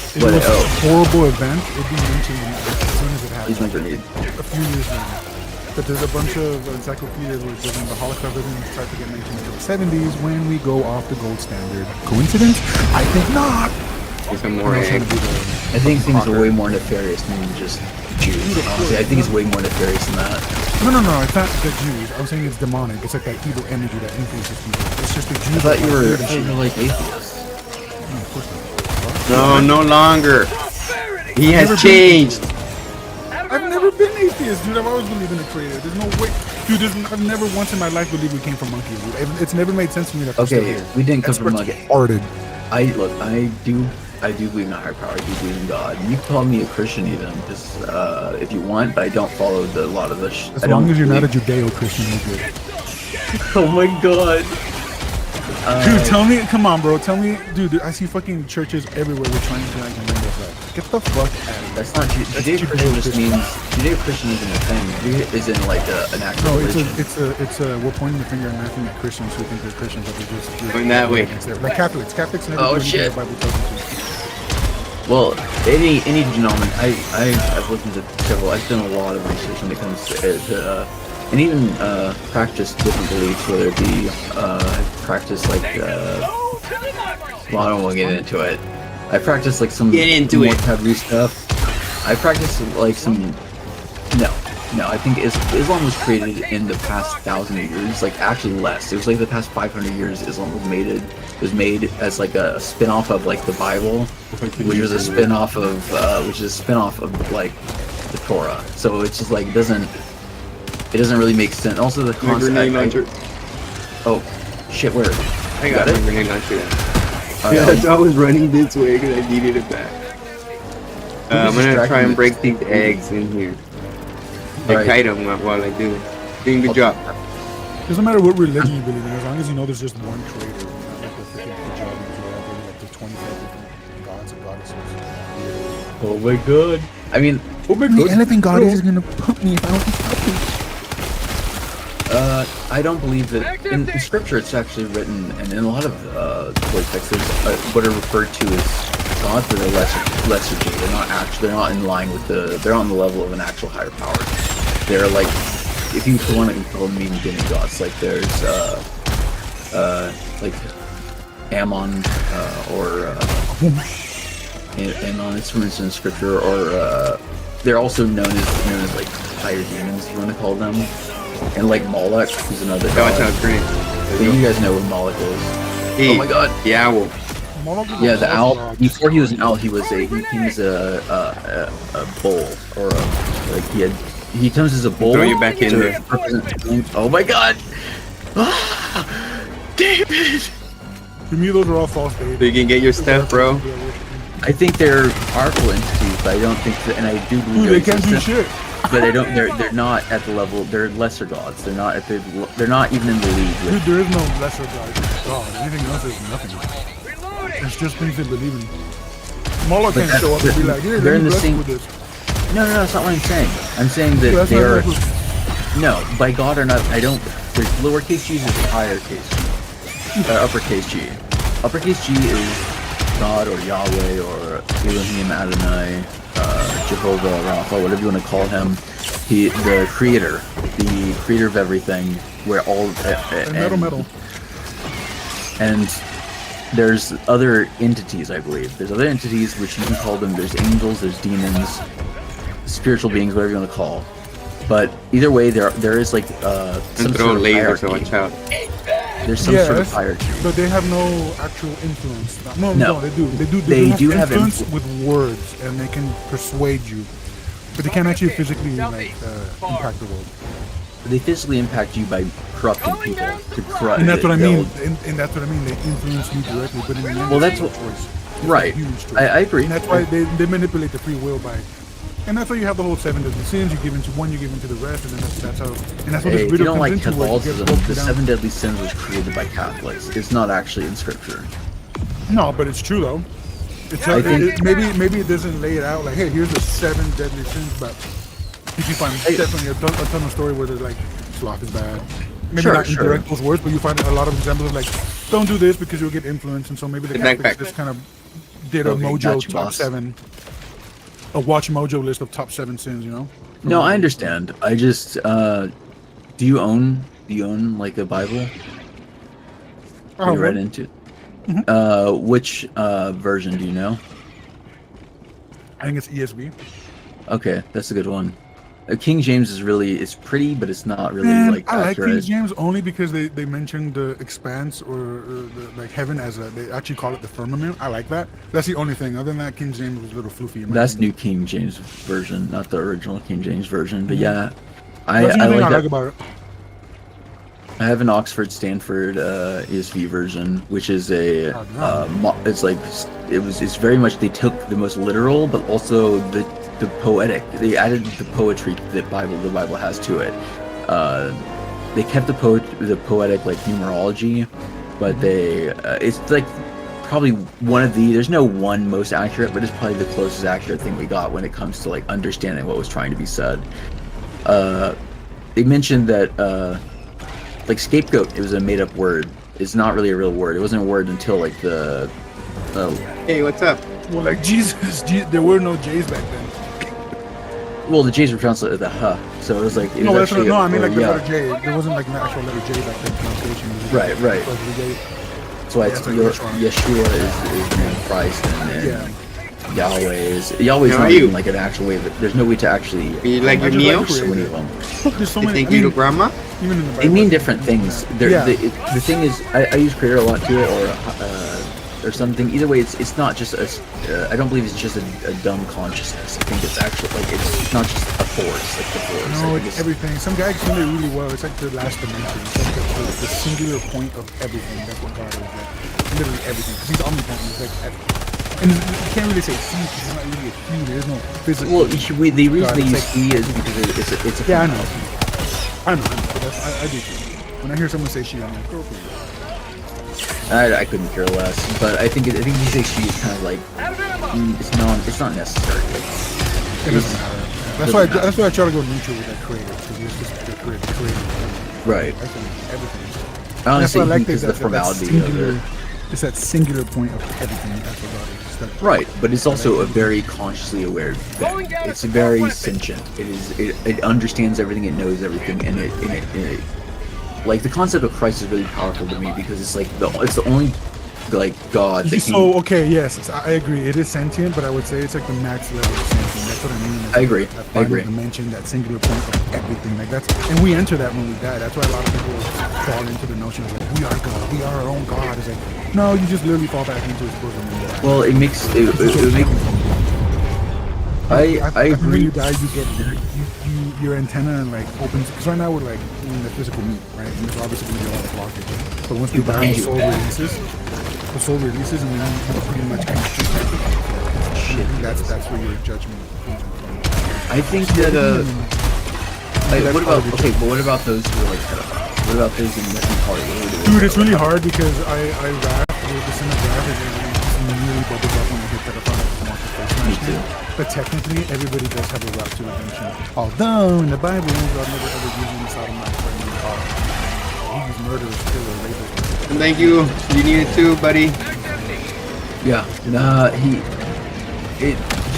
G: If it was a horrible event, it'd be mentioned as soon as it
B: he's my
G: happened.
B: grenade.
G: A few years later. But there's a bunch of encyclopedias where the Holocaust doesn't start to get mentioned until the 70s when we go off the gold standard. Coincidence? I think not.
F: Get some more egg.
B: I think things are way more nefarious than just Jews. Honestly, I think it's way more nefarious than that.
G: No, it's not the Jews. I'm saying it's demonic. It's like that evil energy that influences people. It's just the Jews.
B: I thought you were
G: weird and shit.
B: like atheists.
G: No, of course not.
F: No, no longer. He
G: Never
F: has
G: been
F: changed.
G: I've never been atheist, dude. I've always believed in the creator. There's no way, dude. I've never once in my life believed we came from monkeys, dude. It's never made sense to me that we're still
B: Okay,
G: here.
B: we didn't come
G: That's
B: from
G: what's
B: monkeys.
G: retarded.
B: I do believe in a higher power. I do believe in God. You can call me a Christian even, just if you want, but I don't follow a lot of the.
G: As long as you're not a Judeo-Christian, you're good.
B: Oh my God.
G: Dude, tell me, come on, bro. Tell me, dude. I see fucking churches everywhere with triangulations and windows up. Get the fuck out of here.
B: That's not Judeo-Christian. Just means Judeo-Christian isn't a thing. Judeo isn't like an actual
G: No,
B: religion.
G: it's a. We're pointing the finger and laughing at Christians who think they're Christians, but they're just
F: Going that way.
G: like Catholics. Catholics never
B: Oh,
G: do anything
B: shit.
G: the Bible tells them to.
B: Well, any denomination, I've listened to several. I've done a lot of research when it comes to and even practice different beliefs, whether it be practice like well, I don't want to get into it. I practice like some
F: Get into
B: more
F: it.
B: taboo stuff. I practice like some. No, I think Islam was created in the past 1,000 years, like actually less. It was like the past 500 years Islam was made as like a spin-off of like the Bible, which is a spin-off of like the Torah. So it's just like it doesn't really make sense. Also the concept. Oh shit, where?
F: I got
B: it?
F: a grenade launcher.
B: Alright,
F: Yeah, so I was running this way because I needed it back. I'm gonna try and break these eggs in here. I
B: Alright.
F: kite them while I do. Doing good job.
G: Doesn't matter what religion you believe in, as long as you know there's just one creator. You know, like the freaking Kajabi, whatever, like there's 25 different gods and goddesses.
B: Oh my god. I mean,
G: The elephant goddess is gonna pump me if I don't eat puppy.
B: I don't believe that in scripture it's actually written, and in a lot of holy texts, what are referred to as gods that are lethargy. They're not in line with they're not on the level of an actual higher power. They're like, if you want to call them even demigods, like there's like Ammon or Ammon, it's for instance in scripture, or they're also known as like higher demons, if you want to call them. And like Moloch, who's another god.
F: Sounds great.
B: Yeah, you guys know what Moloch is.
F: Hey,
B: Oh my god.
F: the owl.
B: Yeah, the owl. Before he was an owl, he was a bull, or he comes as a bull.
F: Throw you back in
B: to
F: there.
B: represent- Oh my god! David!
G: To me, those are all false
F: So
G: deities.
F: you can get your stuff, bro.
B: I think they're powerful entities, but I don't think that, and I do believe
G: Dude, they can't do
B: existence,
G: shit.
B: but I don't. They're not at the level. They're lesser gods. They're not at the. They're not even in the league.
G: Dude,
B: With,
G: there is no lesser god. Anything else is nothing. It's just things they believe in. Moloch
B: But
G: can't show up and be like, here,
B: they're
G: let
B: in
G: me
B: the
G: bless
B: same-
G: you with this.
B: no, that's not what I'm saying. I'm saying that
G: That's
B: they
G: not
B: are.
G: exactly-
B: No, by God or not, I don't. There's lowercase g's is higher case G. Uppercase G. Uppercase G is God or Yahweh or Elohim Adonai. Jehovah, Rapha, whatever you want to call him, the creator of everything, where all
G: metal.
B: And there's other entities, I believe. There's other entities which you can call them. There's angels, there's demons, spiritual beings, whatever you want to call. But either way, there is like some
F: Throw
B: sort of
F: lasers, so
B: hierarchy.
F: watch out.
B: There's some sort of hierarchy.
G: But they have no actual influence. No, they do.
B: They
G: do
B: have
G: influence with words, and they can persuade you. But they can't actually physically impact the world.
B: They physically impact you by corrupting people.
G: And that's what I mean. And that's what I mean. They influence you directly. But in the end,
B: Well, that's
G: it's
B: what-
G: your choice. It's
B: right.
G: a huge choice.
B: I agree.
G: And that's why they manipulate the free will by. And that's why you have the whole 7 deadly sins. You give into one, you give into the rest, and then that's how. And that's what
B: Hey,
G: this
B: if you
G: video
B: don't
G: comes
B: like
G: into. Where you get
B: Catholicism,
G: broken
B: the
G: down.
B: 7 deadly sins was created by Catholics. It's not actually in scripture.
G: No, but it's true though. It's
B: I think-
G: maybe it doesn't lay it out like, hey, here's the 7 deadly sins, but you can find definitely a ton of story where they're like, sloth is bad. Maybe
B: Sure,
G: not in
B: sure.
G: direct those words, but you find a lot of examples of like, don't do this because you'll get influence, and so maybe the
F: The
G: Catholics
F: backpack.
G: just kind of did a
B: Okay,
G: Mojo
B: gotcha,
G: top
B: boss.
G: 7, a Watch Mojo list of top 7 sins, you know?
B: No, I understand. I just do you own like a Bible?
G: Oh,
B: You read
G: well,
B: into? Which version do you know?
G: I think it's ESV.
B: Okay, that's a good one. King James is pretty, but it's not really
G: Man,
B: like
G: I like
B: accurate.
G: King James only because they mentioned the expanse or the, like heaven as they actually call it the firmament. I like that. That's the only thing. Other than that, King James was a little floofy. In my
B: That's
G: opinion.
B: New King James version, not the original King James version. But yeah, I
G: That's the only thing I
B: like
G: like
B: that.
G: about it.
B: I have an Oxford Stanford ESV version, which is a it's like it's very much they took the most literal, but also the poetic. They added the poetry the Bible has to it. They kept the poetic like numerology, but they it's like probably one of the there's no one most accurate, but it's probably the closest accurate thing we got when it comes to like understanding what was trying to be said. They mentioned that like scapegoat, it was a made up word. It's not really a real word. It wasn't a word until like the
F: Hey, what's up?
G: Well, like Jesus, there were no J's back then.
B: well, the J's were translated as the huh, so it was like it
G: No,
B: was
G: that's
B: actually
G: no,
B: a
G: I mean like
B: word,
G: the
B: yeah.
G: letter J. There wasn't like an actual letter J back then. Pronunciation. It was just
B: Right, right.
G: because of the J.
B: That's why it's
G: Yeah, it's like
B: Yeshua is named Christ, and
G: Yeah.
B: Yahweh's
F: How
B: not
F: are you?
B: even like an actual way. There's no way to actually.
F: You like your
G: just
F: meal?
G: like
B: so many of them.
G: There's so
F: You
G: many.
F: think
G: I mean,
F: you grandma?
G: even in the
B: They
G: Bible,
B: mean different things.
G: Yeah.
B: The thing is, I use creator a lot to it, or something. Either way, it's not just a. I don't believe it's just a dumb consciousness. I think it's actually like it's not just a force, like the force.
G: no,
B: I think
G: it's everything. Some guy explained it really well. It's like the last dimension. It's like the singular point of everything. That's what God is. Like literally everything. 'Cause he's omnipotent. He's like everything. And you can't really say see because it's not really a huge. There's no physical.
B: Well, the reason
G: God,
B: they
G: it's
B: use
G: like-
B: she is because it's a
G: Yeah, I know.
B: female.
G: I know. I do too. When I hear someone say she, I'm like, girl, please.
B: I couldn't care less, but I think you say she is kind of like it's not necessary.
G: It doesn't matter. That's why I try to go neutral with that creator because it's just the creator.
B: Right.
G: I think everything.
B: Honestly,
G: That's why I like
B: because
G: that
B: the formality of
G: singular,
B: it.
G: it's that singular point of everything. That's what God is. It's that-
B: Right, but it's also a very consciously aware thing. It's very sentient. It understands everything, it knows everything, and it like the concept of Christ is really powerful to me because it's like it's the only like God that can.
G: So okay, yes, I agree. It is sentient, but I would say it's like the max level of sentient. That's what I mean.
B: I agree.
G: That
B: I agree.
G: final dimension, that singular point of everything. Like that's, and we enter that when we die. That's why a lot of people fall into the notion of like we are God, we are our own God. It's like no, you just literally fall back into His bosom. And die.
B: Well, it makes it make. I
G: When
B: agree.
G: you die, you get your antenna like opens because right now we're like in the physical meat, right? And there's obviously going to be a lot of blockage. But once we die, the soul releases, and then you pretty much kind of shit. That's where your judgment comes from.
B: I think that like, what about okay? But what about those who are like pedophiles? What about those in Western Hollywood?
G: Dude, it's really hard because I rap with the sin of rap and it's really bubbles up when I hit pedophile.
B: Me too.
G: But technically, everybody does have a right to redemption. Although in the Bible, God never ever gives you sodomite for any cause. He's murderers, killer, rapist.
F: Thank you. You need it too, buddy.
B: Yeah.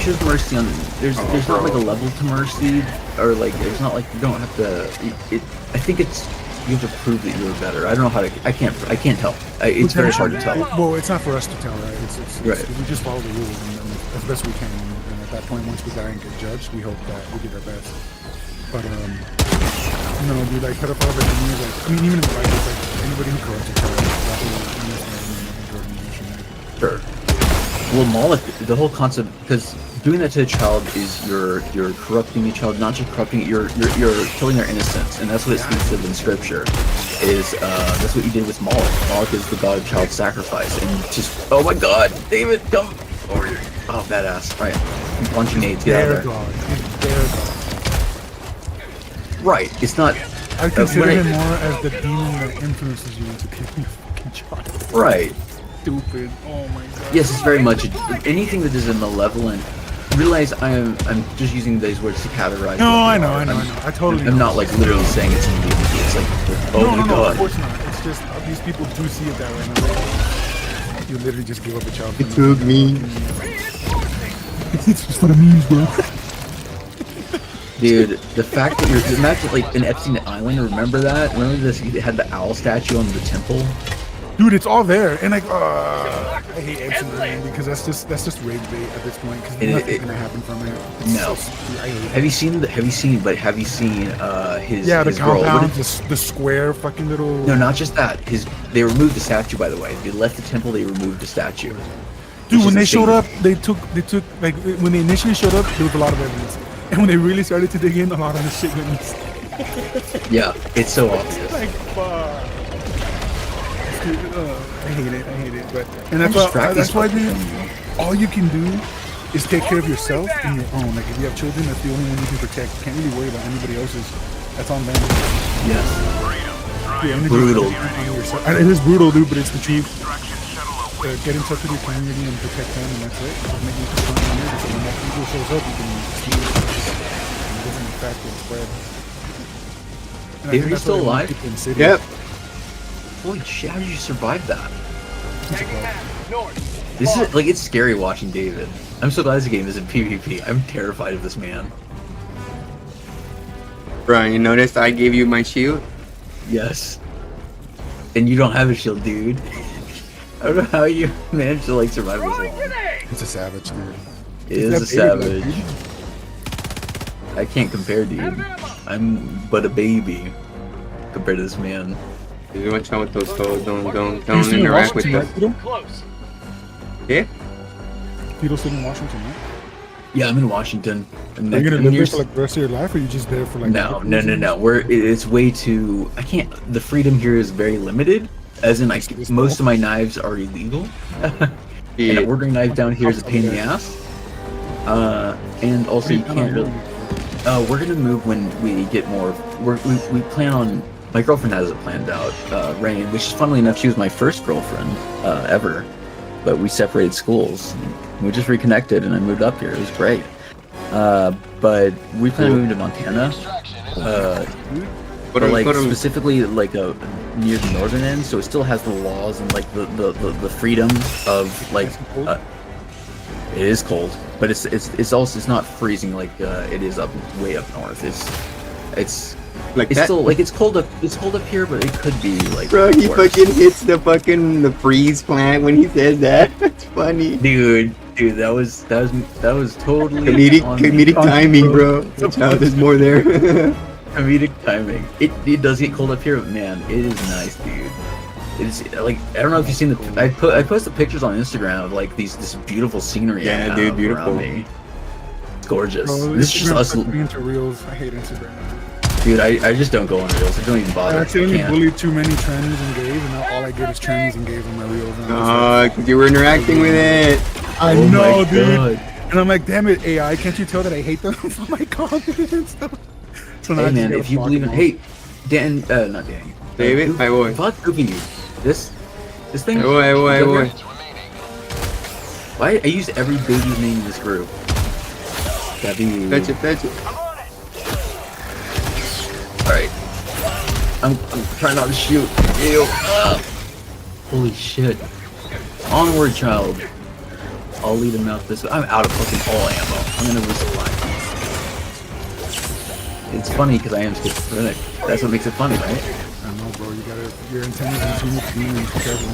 B: shows mercy on. There's not like a level to mercy, or like there's not like you don't have to. I think it's you have to prove that you're better. I don't know how to. I can't tell. It's very hard to tell.
G: Well, it's not for us to tell, right?
B: Right.
G: We just follow the rules and as best we can. And at that point, once we die and get judged, we hope that we did our best. But no, dude, like pedophiles, like, to me, like, I mean, even in the Bible, it's like anybody who corrupts a child,
B: Sure. Well, Moloch, the whole concept, because doing that to a child is you're corrupting the child, not just corrupting, you're killing their innocence, and that's what it speaks of in scripture. Is that's what you did with Moloch. Moloch is the god of child sacrifice, and just oh my God, David, come over here. Oh, badass! Right, punching nades, get out of there.
G: Their God.
B: Right, it's not.
G: I consider him more as the demon that influences you into killing a fucking child.
B: Right.
G: Stupid. Oh my God.
B: Yes, it's very much anything that is a malevolent. Realize I'm just using those words to categorize.
G: No, I know. I totally.
B: I'm not like literally saying it's in the It's like, oh my
G: no,
B: God.
G: of course not. It's just these people do see it that way. And I'm like, you literally just give up a child.
F: It took me.
G: It's just for the memes, bro.
B: Dude, the fact that you're imagine like in Epstein Island, remember that? Remember this? It had the owl statue on the temple.
G: Dude, it's all there, and like, I hate Epstein Island because that's just rage bait at this point because nothing's gonna happen from it.
B: No. Have you seen his
G: the
B: his girl?
G: compound, the square fucking little.
B: No, not just that. They removed the statue, by the way. They left the temple. They removed the statue.
G: Dude, when they showed up, they took like when they initially showed up, there was a lot of evidence, and when they really started to dig in, a lot of the shit went missing.
B: Yeah, it's so obvious.
G: Like, fuck. Dude, I hate it, but and that's why, dude, all you can do is take care of yourself and your own. Like if you have children, that's the only one you can protect. You can't really worry about anybody else's. That's on them.
B: Yes.
G: Yeah,
B: Brutal.
G: And it is brutal, dude, but it's the truth. Get in touch with your community and protect them, and that's it. Just make it strong in there. So when that evil shows up, you can see it. It doesn't affect and spread. And I think
B: Are you
G: that's
B: still
G: what
B: alive?
G: people in cities-
F: Yep.
B: Holy shit! How did you survive that?
D: North.
B: This is like it's scary watching David. I'm so glad this game isn't PvP. I'm terrified of this man.
F: Brian, you noticed I gave you my shield?
B: Yes. And you don't have a shield, dude. I don't know how you managed to like survive this long.
G: It's a savage, dude.
B: It is a savage. I can't compare, dude. I'm but a baby compared to this man.
F: Dude, watch out with those toes. Don't
G: You still in
F: interact with
G: Washington,
F: them.
G: right,
D: Close.
F: Yeah?
G: Tito's still in Washington, right?
B: Yeah, I'm in Washington. And
G: Are you gonna
B: and
G: live there
B: you're
G: for like the rest of your life, or are you just there for like?
B: No. It's way too. I can't. The freedom here is very limited. As in, like most of my knives are illegal, and ordering knives down here is a pain in the ass. And also you can't really. We're gonna move when we get more. We plan on. My girlfriend has it planned out. Rain, which is funnily enough, she was my first girlfriend ever, but we separated schools. We just reconnected, and I moved up here. It was great. But we plan on moving to Montana. But like specifically like near the northern end, so it still has the laws and like the freedom of like. It is cold, but it's also it's not freezing like it is way up north. It's
F: Like
B: it's
F: that?
B: still like it's cold up here, but it could be like.
F: Bro, he
B: worse.
F: fucking hits the freeze plant when he says that. That's funny.
B: Dude, that was totally
F: Comedic timing, bro. That's how there's more there.
B: Comedic timing. It does get cold up here, but man, it is nice, dude. It's like I don't know if you've seen I posted pictures on Instagram of like this beautiful scenery. I
F: Yeah,
B: have
F: dude, beautiful.
B: around me. It's gorgeous.
G: Bro,
B: This is just us,
G: Instagram's into reels. I hate Instagram.
B: dude. I just don't go on reels. I don't even
G: I
B: bother.
G: accidentally
B: can't.
G: bullied too many trannies and gays, and now all I get is trannies and gays on my reels. And I'm just like,
F: Because you were interacting with it.
G: I
B: Oh
G: know,
B: my
G: dude.
B: God.
G: And I'm like, damn it, AI, can't you tell that I hate them for my comments and stuff? So now I
B: Hey
G: just
B: man,
G: gotta
B: if you
G: block
B: believe in
G: them
B: hey, Dan, not Dan.
F: David, hi boy.
B: Fuck goofy you. This thing.
F: Hi boy, hi boy, hi boy.
B: Why I use every baby's name in this group. That'd be.
F: Fetch it.
B: Alright. I'm trying not to shoot. Ew. Holy shit. Onward, child. I'll lead him out this way. I'm out of fucking all ammo. I'm gonna resupply. It's funny because I am schizophrenic. That's what makes it funny, right?
G: I know, bro. Your antennas and demons. Be careful.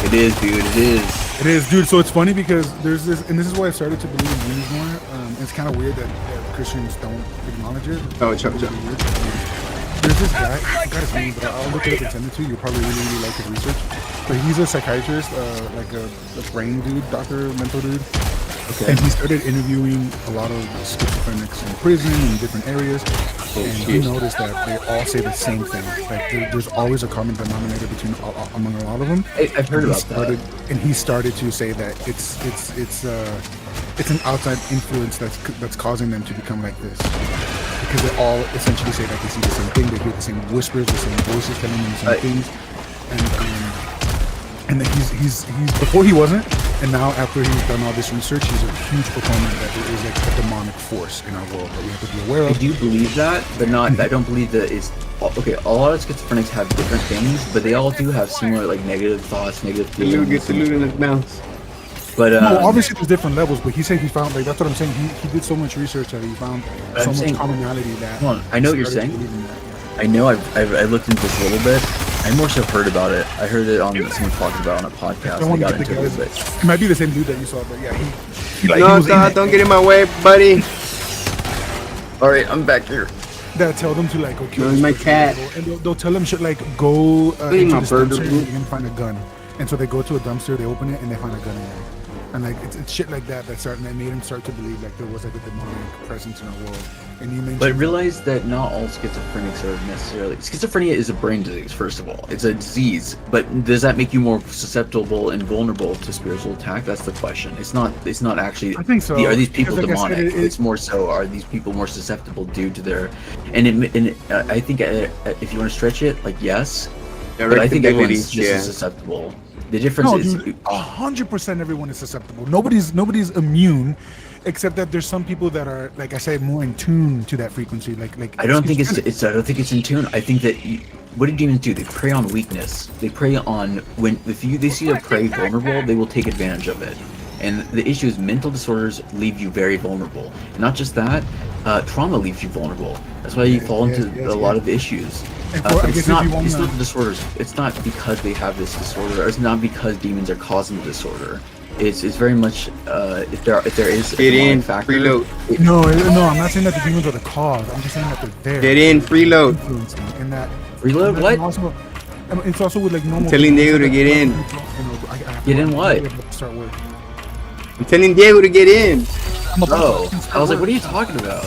B: It is, dude. It is.
G: It is, dude. So it's funny because there's this, and this is why I started to believe in demons more. It's kind of weird that Christians don't acknowledge it.
F: Oh, chop.
G: There's this guy, I forgot his name, but I'll look it up and send it to you. You'll probably really like his research. But he's a psychiatrist, like a brain dude, doctor, mental dude.
B: Okay.
G: And he started interviewing a lot of schizophrenics in prison in different areas. And he noticed that they all say the same thing. Like there's always a common denominator between among a lot of them.
B: I've heard about that.
G: And he started to say that it's an outside influence that's causing them to become like this. Because they all essentially say that they see the same thing, they hear the same whispers, the same voices telling them the same things, and that he's before he wasn't, and now after he's done all this research, he's a huge proponent that there is like a demonic force in our world that we have to be aware of.
B: I do believe that, but not. I don't believe that it's okay. A lot of schizophrenics have different things, but they all do have similar like negative thoughts, negative feelings.
F: Get the loot in his mouth.
B: But
G: no, obviously there's different levels, but he said he found like that's what I'm saying. He did so much research that he found so much commonality that.
B: Come on, I know what you're saying. I know I looked into this a little bit. I more so heard about it. I heard it on someone talked about it on a podcast. I got into it a little bit.
G: It might be the same dude that you saw, but yeah,
F: don't get in my way, buddy.
B: All right, I'm back here.
G: That tell them to like go kill
F: my cat,
G: and they'll tell them shit like go into this dumpster and you're gonna find a gun. And so they go to a dumpster, they open it, and they find a gun in there. And like it's shit like that that made him start to believe like there was like a demonic presence in our world. And you mentioned,
B: but realize that not all schizophrenics are necessarily. Schizophrenia is a brain disease, first of all. It's a disease, but does that make you more susceptible and vulnerable to spiritual attack? That's the question. It's not actually.
G: I think so.
B: Are these people
G: like
B: demonic? It's more so. Are these people more susceptible due to their? I think if you want to stretch it, like yes, but I think everyone's just as susceptible. The difference is
G: 100% everyone is susceptible. Nobody's immune, except that there's some people that are, like I said, more in tune to that frequency. Like
B: I don't think it's in tune. I think that what do demons do? They prey on weakness. They prey on they see their prey vulnerable, they will take advantage of it. And the issue is mental disorders leave you very vulnerable. And not just that, trauma leaves you vulnerable. That's why you fall into a lot of issues. But it's not the disorders. It's not because they have this disorder. Or it's not because demons are causing the disorder. It's very much if there is
F: get in
B: factor.
F: Freeload.
G: No, I'm not saying that the demons are the cause. I'm just saying that they're there.
F: Get in freeload.
G: And that
B: freeload what?
G: Also, it's also with like normal.
F: I'm telling Diego to get in.
B: Get in what?
G: Start work.
F: I'm telling Diego to get in.
B: Oh, I was like, what are you talking about?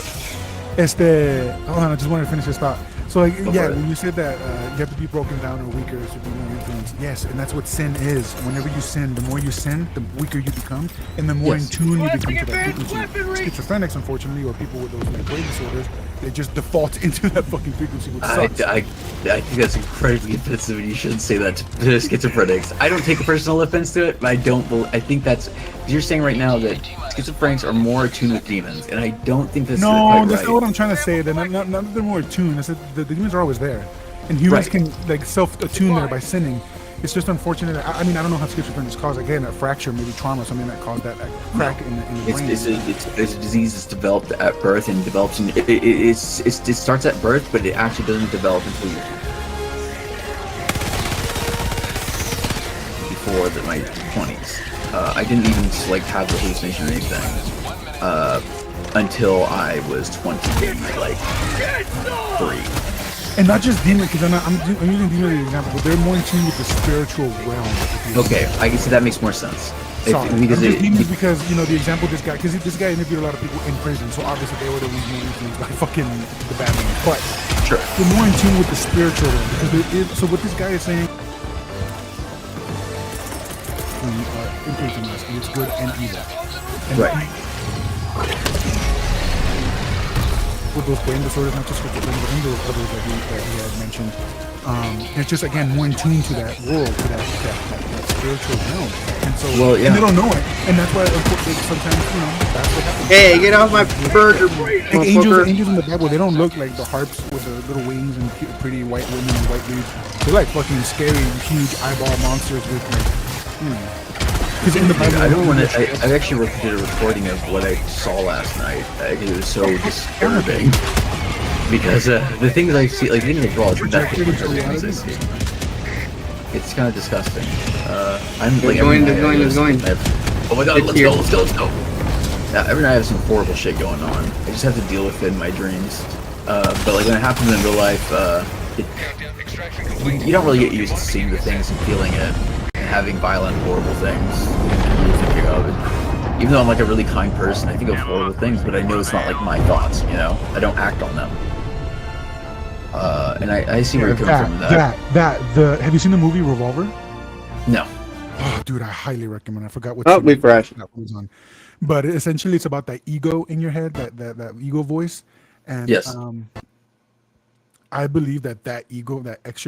G: Hold on, I just wanted to finish this thought. So like, when you said that you have to be broken down or weaker to be more influenced, yes, and that's what sin is. Whenever you sin, the more you sin, the weaker you become, and the more in tune you become to that frequency. Schizophrenics, unfortunately, or people with those like brain disorders, they just default into that fucking frequency, which sucks.
B: I think that's incredibly offensive, and you shouldn't say that to schizophrenics. I don't take a personal offense to it, but I think that's you're saying right now that schizophrenics are more attuned with demons, and I don't think that's quite
G: that's
B: right.
G: not what I'm trying to say. They're not that they're more attuned. I said the demons are always there, and humans can like self-attune there by sinning. It's just unfortunate. I mean, I don't know how schizophrenia cause. Again, a fracture, maybe trauma, something that caused that crack in the brain.
B: It's a disease that's developed at birth and develops. It starts at birth, but it actually doesn't develop until before my 20s. I didn't even like have the hallucination or anything until I was 20, like 3.
G: And not just demon, because I'm using demon as an example, but they're more in tune with the spiritual realm.
B: Okay, I guess that makes more sense.
G: Sorry, because you know the example this guy, because this guy interviewed a lot of people in prison, so obviously they would have been influenced by fucking the bad man. But
B: sure,
G: they're more in tune with the spiritual realm because so what this guy is saying. Influencing us, and it's good and evil. And with those brain disorders, not just with the brain, but those others that he had mentioned, it's just again more in tune to that world, to that spiritual realm, and so and they don't know it, and that's why sometimes that's what happens.
F: Hey, get off my burger,
G: like angels in the Bible, they don't look like the harps with the little wings and pretty white women and white dudes. They're like fucking scary, huge eyeball monsters with like. Because in the Bible,
B: I don't want to. I actually did a recording of what I saw last night. It was so disturbing because the things I see, like the things I draw, is nothing compared to the things I see. It's kind of disgusting. I'm like
F: Let's going.
B: Oh my god!
F: It's
B: Let's
F: here.
B: go! Let's go! Let's go! Yeah, every night I have some horrible shit going on. I just have to deal with it in my dreams. But like when it happens in real life, you don't really get used to seeing the things and feeling it, and having violent, horrible things. And really thinking of it. Even though I'm like a really kind person, I think of horrible things, but I know it's not like my thoughts. You know, I don't act on them. And I see where you're coming from with that.
G: Have you seen the movie Revolver?
B: No.
G: Oh, dude, I highly recommend. I forgot what.
F: Oh, we crashed.
G: That was on, but essentially, it's about that ego in your head, that ego voice, and
B: Yes.
G: I believe that ego, that extra